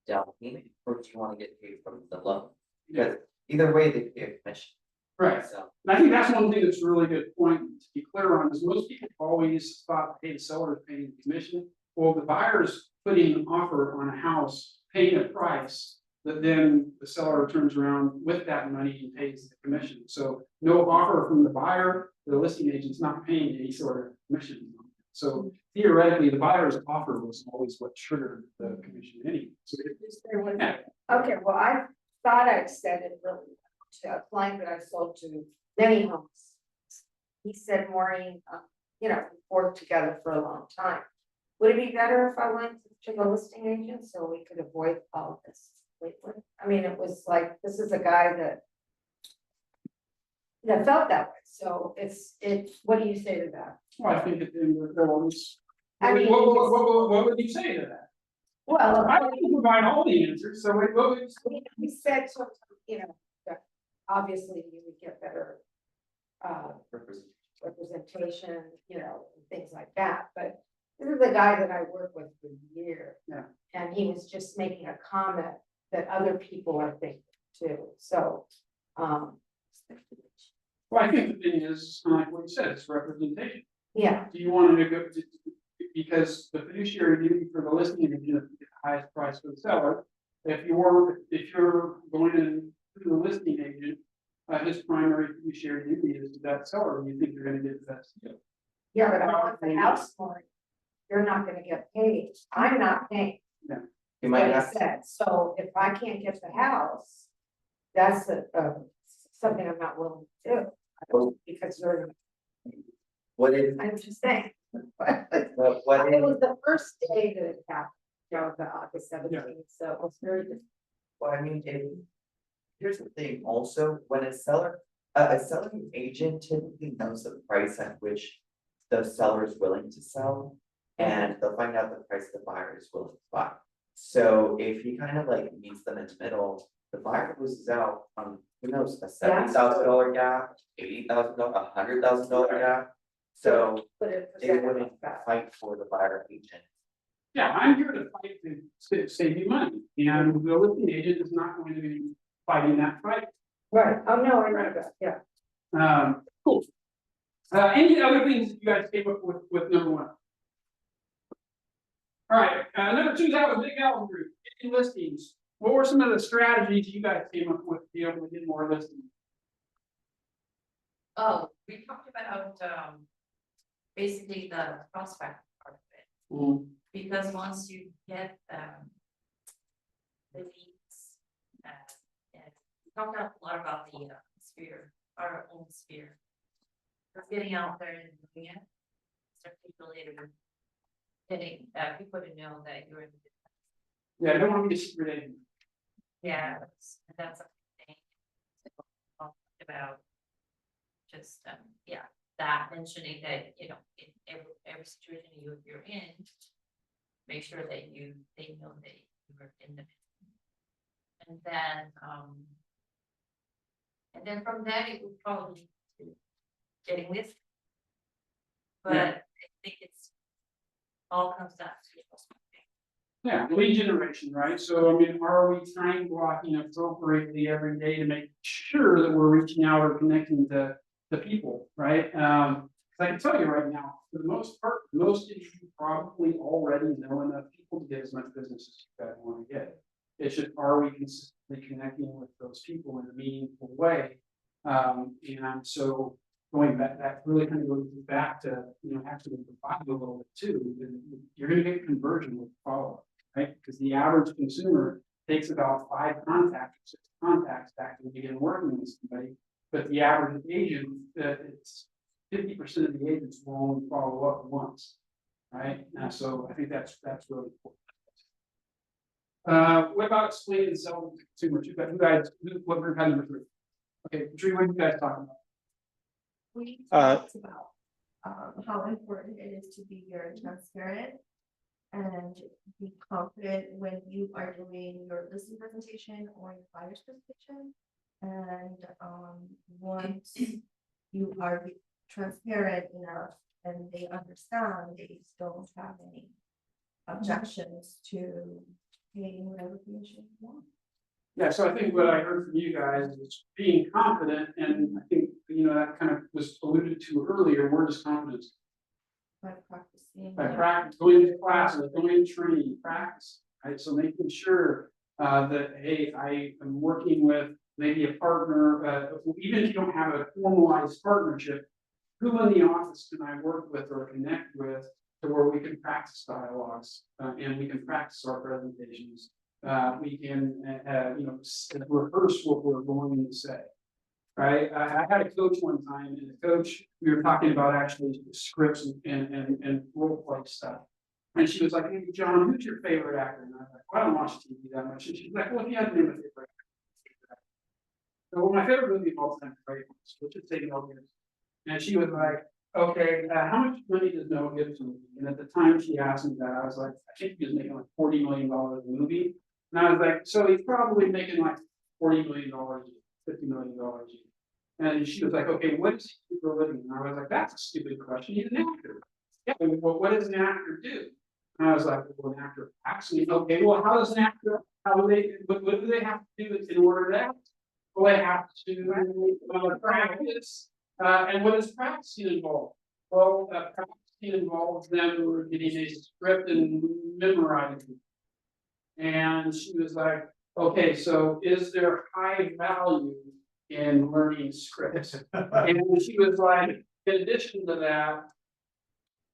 down payment or do you want to get paid from the loan? Because either way, they pay a commission. Right. So, And I think that's one thing that's a really good point to be clear on is most people always thought, hey, the seller is paying the commission. Well, the buyer's putting an offer on a house, paying a price that then the seller turns around with that money and pays the commission. So no offer from the buyer, the listing agent's not paying any sort of commission. So theoretically, the buyer's offer was always what triggered the commission anyway. So yeah. Okay, well, I thought I'd said it really to a client that I sold to many homes. He said, Maureen, we've worked together for a long time. Would it be better if I went to the listing agent so we could avoid all of this? I mean, it was like, this is a guy that felt that way. So what do you say to that? Well, I think at the end of the always. I mean, What would you say to that? Well, I can provide all the answers, so what would you say? he said, that obviously you would get better representation, and things like that, but this is a guy that I worked with for years. Yeah. And he was just making a comment that other people are thinking too, so, Well, I think the thing is, like what you said, it's representation. yeah, Do you want to go because the fiduciary duty for the listing agent is to get the highest price for the seller. If you're going to the listing agent, his primary fiduciary duty is to that seller, and you think you're gonna get the best deal. Yeah, but I want the house more. You're not gonna get paid. I'm not paying. You might Like I have, said, so if I can't get the house, that's something I'm not willing to do. Well- Because you're, what is, I'm just saying. what It is, was the first day that it happened, the August 17th, so it was very difficult. well, I mean, here's the thing, also, when a seller, a selling agent typically knows the price at which the seller is willing to sell. And they'll find out the price the buyer is willing to buy. So if he kind of like meets them in the middle, the buyer loses out on, who knows, a $70,000 gap, $80,000, $100,000 gap. So But it they presented wouldn't like that. fight for the buyer agent. Yeah, I'm here to fight to save you money, and the listing agent is not going to be fighting that fight. Right, oh, no, I read that, yeah. Cool. Any other things that you guys came up with number one? All right, number two, that was Big Allen Group, getting listings. What were some of the strategies you guys came up with to be able to get more listings? Oh, we talked about, basically the prospect part of it, because once you get, the leads, and we talked a lot about the sphere, our own sphere. Just getting out there and doing it, start people later, getting, people to know that you're in the. Yeah, I don't want to be a secret agent. Yeah, that's a thing. About. Just, yeah, that mentioning that, you know, in every situation you're in. Make sure that they know that you're in the. And then from that, it would probably to getting this. But Yeah. I think it's all comes down to. Yeah, lead generation, right? So, I mean, are we time blocking appropriately every day to make sure that we're reaching out or connecting to the people, right? 'Cause I can tell you right now, for the most part, most of you probably already know enough people to get as much business as you guys want to get. It's just, are we consistently connecting with those people in a meaningful way? And so going back, that really kind of goes back to, you know, actually the five a little bit too, then you're gonna get conversion with follow-up, right? Because the average consumer takes about 5 contacts, or 6 contacts back to begin working with somebody. But the average agent, it's 50% of the agents will only follow up once, right? And so I think that's really important. What about explaining and selling to consumers? You guys, what group had number 3? Okay, Tree, what are you guys talking about? We talked about how important it is to be very transparent and be confident when you are doing your listing presentation or your buyer's presentation. And once you are transparent enough and they understand, they don't have any objections to paying whatever commission you want. Yeah, so I think what I heard from you guys is being confident, and I think, you know, that kind of was alluded to earlier, word is confidence. By practicing. By practice, going to classes, going to training, practice, right? So making sure that, hey, I am working with maybe a partner, even if you don't have a formalized partnership, who in the office can I work with or connect with to where we can practice dialogues and we can practice our presentations. We can, you know, rehearse what we're going to say, right? I had a coach one time, and the coach, we were talking about actually scripts and role play stuff. And she was like, "Hey, John, who's your favorite actor?" And I was like, "Well, I don't watch TV that much." And she's like, "Well, if you had to name a favorite actor." So my favorite movie of all time, right, which is Taking All Years. And she was like, "Okay, how much money does Mel Gibson make?" And at the time she asked me that, I was like, I think he was making like $40 million a movie. And I was like, so he's probably making like $40 million, $50 million a year. And she was like, "Okay, what does he do for a living?" And I was like, "That's a stupid question. He's an actor." "Yeah, well, what does an actor do?" And I was like, "Well, an actor actually, okay, well, how does an actor, what do they have to do in order to act?" "Well, they have to practice. And what does practicing involve?" "Well, practicing involves them getting a script and memorizing." And she was like, "Okay, so is there high value in learning scripts. And she was like, in addition to that,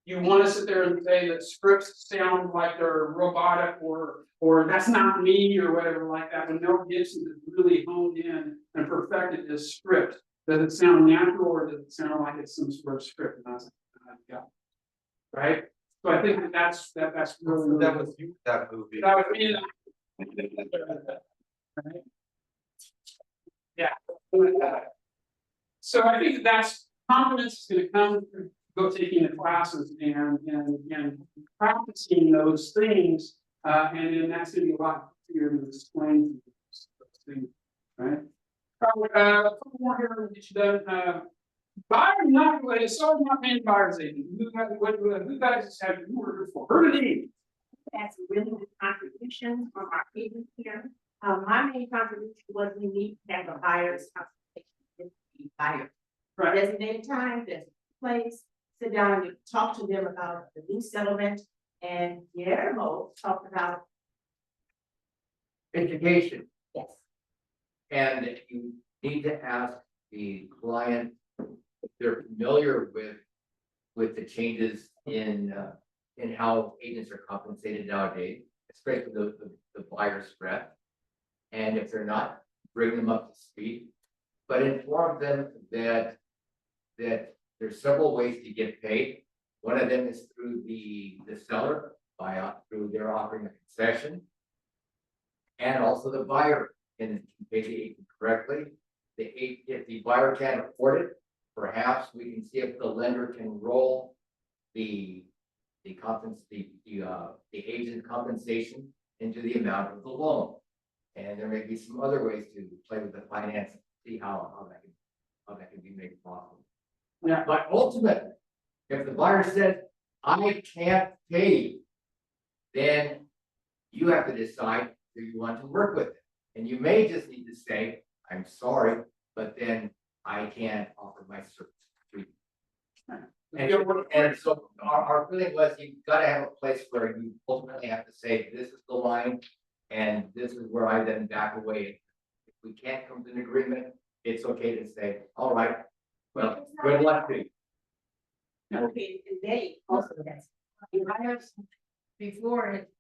you want to sit there and say that scripts sound like they're robotic or that's not me or whatever like that. When Mel Gibson has really honed in and perfected this script, does it sound natural or does it sound like it's some sort of script? And I was like, yeah. Right? So I think that's really. That was you, that movie. That was me. Right? Yeah. So I think that's confidence is going to come through go taking the classes and practicing those things, and then that's going to be a lot easier to explain those things, right? A couple more here to get you done. Buyer not related, so not paying buyer's agent. Who guys have you ordered for? Her name. That's really good contributions from our agents here. My main contribution was we need to have a buyer's consultation with the buyer. Right. Designated time, there's a place, sit down and talk to them about the lease settlement. And Guillermo talked about. Education, Yes. and you need to ask the client if they're familiar with the changes in how agents are compensated nowadays, especially the buyer spread. And if they're not, bring them up to speed, but inform them that there's several ways to get paid. One of them is through the seller through their offering a concession. And also the buyer can pay the agent correctly. If the buyer can't afford it, perhaps we can see if the lender can roll the agent compensation into the amount of the loan. And there may be some other ways to play with the finance, see how that can be made possible. Yeah. But ultimately, if the buyer says, I can't pay, then you have to decide who you want to work with. And you may just need to say, I'm sorry, but then I can't offer my service to you. And so our feeling was you've got to have a place where you ultimately have to say, this is the line, and this is where I then back away. If we can't come to an agreement, it's okay to say, all right, well, good luck to you. Okay, and they also, that's. You hire something before it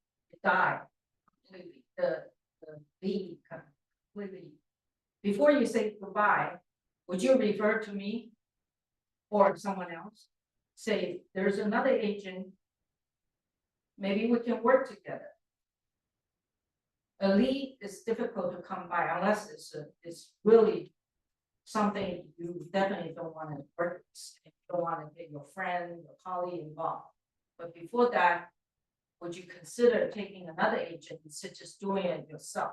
died. Before you say goodbye, would you refer to me or someone else? Say, there's another agent. Maybe we can work together. A lead is difficult to come by unless it's really something you definitely don't want to work with. You don't want to get your friend or colleague involved. But before that, would you consider taking another agent instead of just doing it yourself?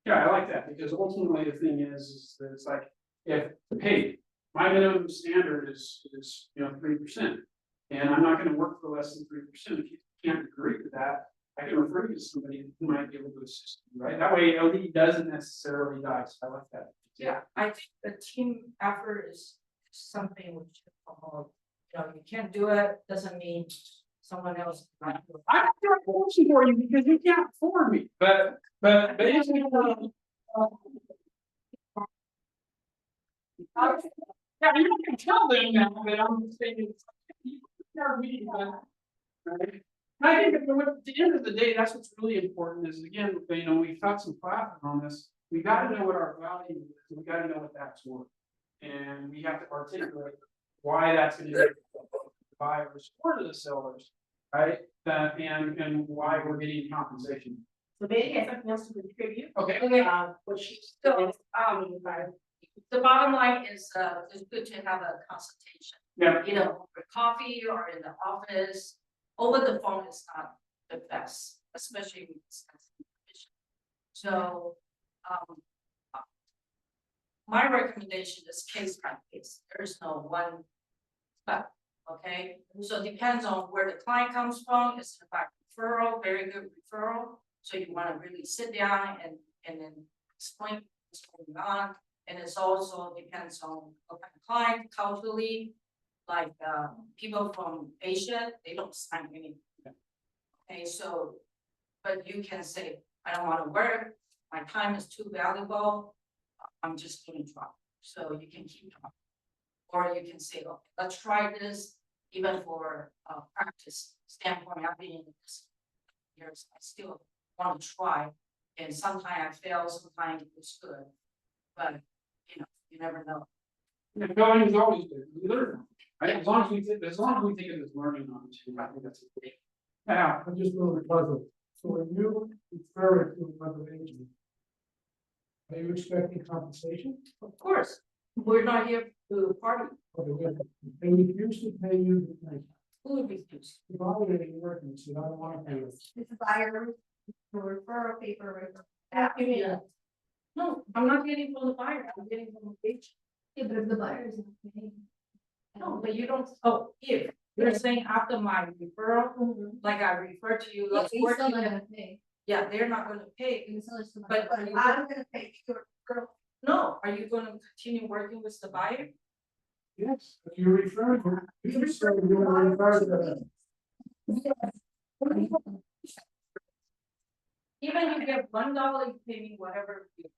Yeah, I like that because ultimately the thing is that it's like, if, hey, my minimum standard is 3%. And I'm not gonna work for less than 3%. If you can't agree to that, I can refer you to somebody who might be able to assist you, right? That way LD doesn't necessarily die. So I like that. Yeah, I think the team effort is something which, you can't do it, doesn't mean someone else. I'm not forcing for you because you can't afford me, but basically, yeah, you can tell them now that I'm saying. Right? I think at the end of the day, that's what's really important is again, we've got some classes on this. We got to know what our value is. We got to know what that's worth, and we have to articulate why that's going to be the buyers or to the sellers, right? And why we're getting compensation. So they had something else to contribute. Okay. What she. So, the bottom line is, it's good to have a consultation. Yeah. For coffee or in the office, over the phone is not the best, especially with discussing information. So, my recommendation is case by case. There is no one, but okay. So it depends on where the client comes from. It's in fact referral, very good referral. So you want to really sit down and then explain what's going on. And it's also depends on what kind of client, culturally, like people from Asia, they don't sign anything. Okay, so, but you can say, I don't want to work, my time is too valuable. I'm just gonna try, so you can keep talking. Or you can say, okay, let's try this, even for practice standpoint, I've been in this years, I still want to try. And sometimes I fail, sometimes it's good, but you never know. Yeah, going is always good, we learn, right, as long as we think of this learning on too, I think that's a great. Yeah, I'm just a little bit puzzled. So when you refer it to another agent, are you expecting compensation? Of course, we're not here to party, Okay, wait, they refuse to pay you the night. who would refuse? If I were in working, so I don't want to pay it. It's a buyer, the referral paper. Yeah. No, I'm not getting from the buyer, I'm getting from the agent. Yeah, but if the buyer is not paying. No, but you don't, oh, if, you're saying after my referral, like I refer to you, let's He's work still not together. gonna pay. Yeah, they're not gonna pay, And the seller's still not but gonna are you, I'm gonna pay your referral. no, are you gonna continue working with the buyer? Yes, if you're referring, you said you're gonna refer to. Even if you get $1, you pay me whatever you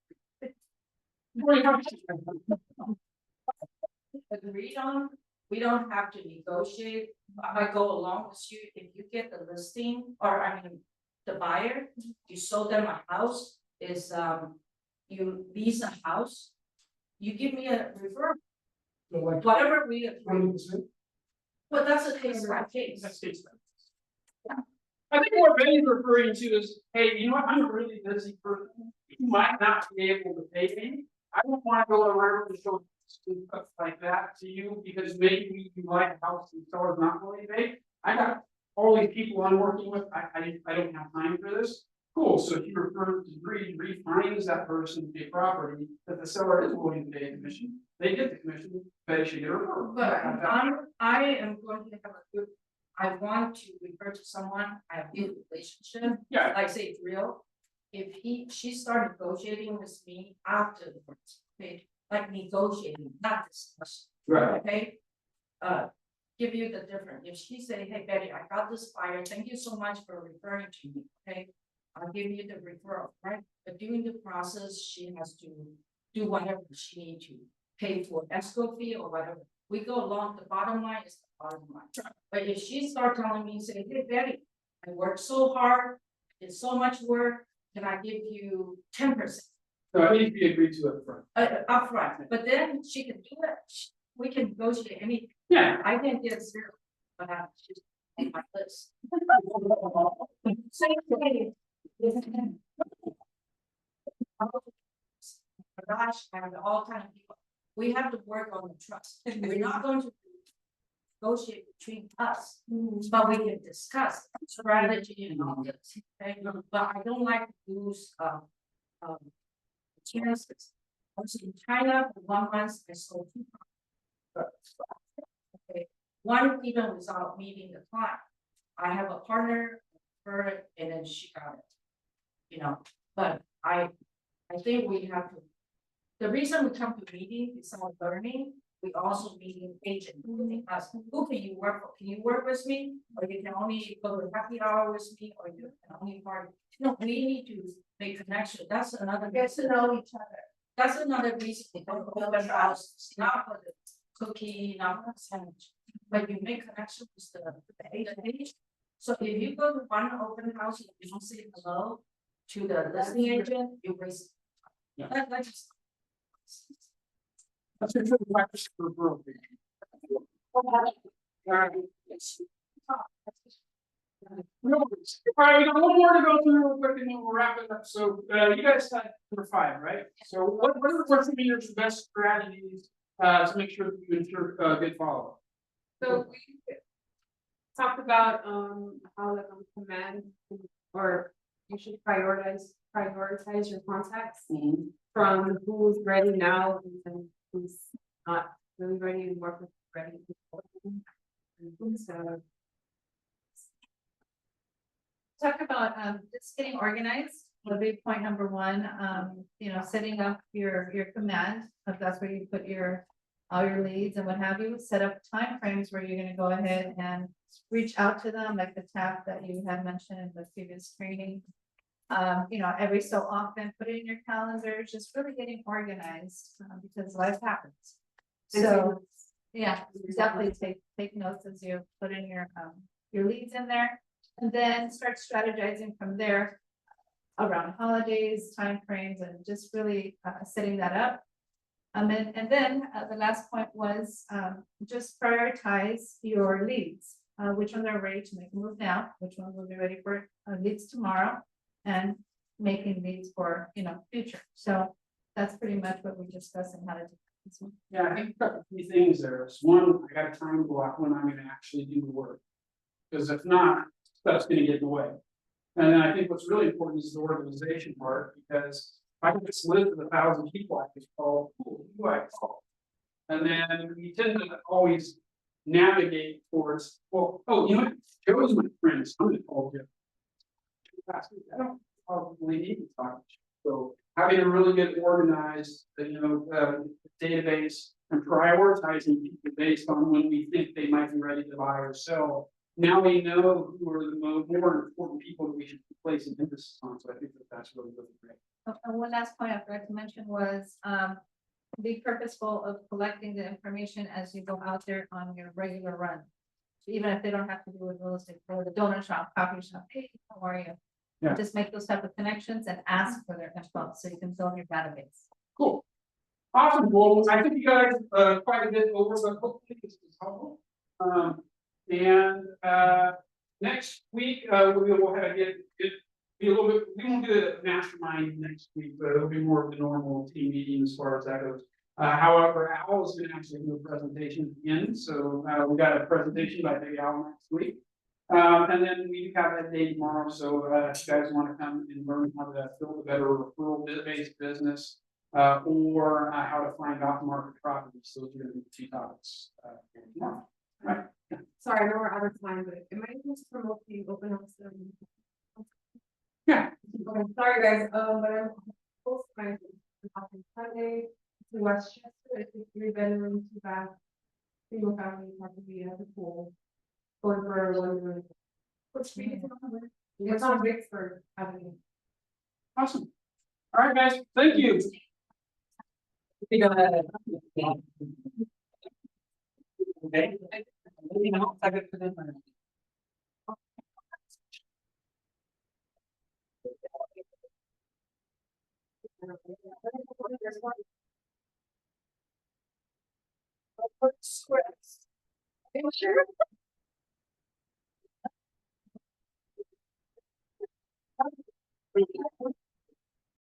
agreed on, we don't have to negotiate. I go along with you, if you get the listing, or I mean, the buyer, you sold them a house, is you lease a house. You give me a referral, So like whatever we agree, 20%. but that's a case by case. That's case by case. I think what Benny's referring to is, hey, you know what, I'm a really busy person, you might not be able to pay me. I don't wanna go around and show stuff like that to you, because maybe you like a house and seller's not really paid. I got all these people I'm working with, I don't have time for this. Cool, so if you refer to refines that person to a property that the seller is willing to pay a commission, they get the commission, they should get a referral. But I am going to have a good, I want to refer to someone, I have a good relationship, Yeah, like say it's real. If she started negotiating with me after the first, okay, like negotiating, not discussion, right. okay? Give you the difference, if she say, hey Betty, I got this buyer, thank you so much for referring to me, okay? I'll give you the referral, right? But during the process, she has to do whatever she need to pay for escrow fee or whatever. We go along, the bottom line is the bottom line. But if she start telling me, say, hey Betty, I worked so hard, I did so much work, can I give you 10%? So I need to be agreed to up front. Upfront, but then she can do it, we can negotiate anything, Yeah. I can get 0, but she's on my list. Same thing. Gosh, and all kind of people, we have to work on the trust, we're not going to negotiate between us, but we can discuss strategy and all this, okay? But I don't like to lose, chances. I was in China for 1 month, I sold 2 properties. Okay, one even without meeting the client. I have a partner for it, and then she got it. But I think we have to. The reason we come to meeting is our learning. We also meeting agent, including us. Who can you work for? Can you work with me? Or you can only go to happy hour with me, or you can only party? No, we need to make connection. That's another. Get to know each other. That's another reason we don't open house, not for the cookie, not for the sandwich, but you make connection with the agent. So if you go to one open house, and you don't say hello to the listing agent, you waste. Yeah. That's just. That's your practice for brokerage. All right, we got one more to go through real quick and then we'll wrap it up. So you guys had number 5, right? So what are some of your best strategies to make sure that you ensure good follow-up? So we talked about how like on command, or you should prioritize your contacts from who's ready now and who's not really ready and work with ready before. So Talk about just getting organized, would be point number 1, setting up your command, if that's where you put all your leads and what have you, set up timeframes where you're gonna go ahead and reach out to them, like the tap that you had mentioned in the previous training. every so often, put it in your calendar, just really getting organized, because life happens. So, yeah, definitely take notes as you put in your leads in there, and then start strategizing from there around holidays, timeframes, and just really setting that up. And then the last point was just prioritize your leads, which ones are ready to make a move now, which ones will be ready for leads tomorrow, and making leads for, future. So that's pretty much what we discussed and how to do this one. Yeah, I think a couple key things there is, one, I got a time block when I'm gonna actually do the work. Because if not, stuff's gonna get in the way. And then I think what's really important is the organization part, because I can just list of 1,000 people I just call, who do I call? And then we tend to always navigate towards, well, oh, Joe's my friend, so I'm gonna call Joe. I don't probably need to talk to you. So having a really good organized, database and prioritizing people based on when we think they might be ready to buy or sell. Now we know who are the more important people that we should be placing emphasis on. So I think that's really, really great. And one last point I forgot to mention was, be purposeful of collecting the information as you go out there on your regular run. So even if they don't have to do with real estate, or the donut shop, coffee shop, hey, how are you? Yeah. Just make those type of connections and ask for their info, so you can build your database. Cool. Awesome. Well, I think you guys quite a bit over, but hopefully this is helpful. Next week, we will have be a little bit, we won't do a mastermind next week, but it'll be more of the normal team meeting as far as that goes. However, Al is gonna actually do a presentation at the end, so we got a presentation by Big Al next week. And then we have that day tomorrow, so if you guys want to come and learn how to build a better referral-based business, or how to find off-market properties, those are going to be the 2 topics tomorrow. Right? Sorry, I know we're out of time, but am I able to promote the open house? Yeah. Okay, sorry guys, but I'm close my on Sunday to Westchester, it's a 3-bedroom, 2-bath, single family property at the pool. Going for a 1 room. Which street is it on? It's on Vicksburg Avenue. Awesome. All right, guys. Thank you. Sure.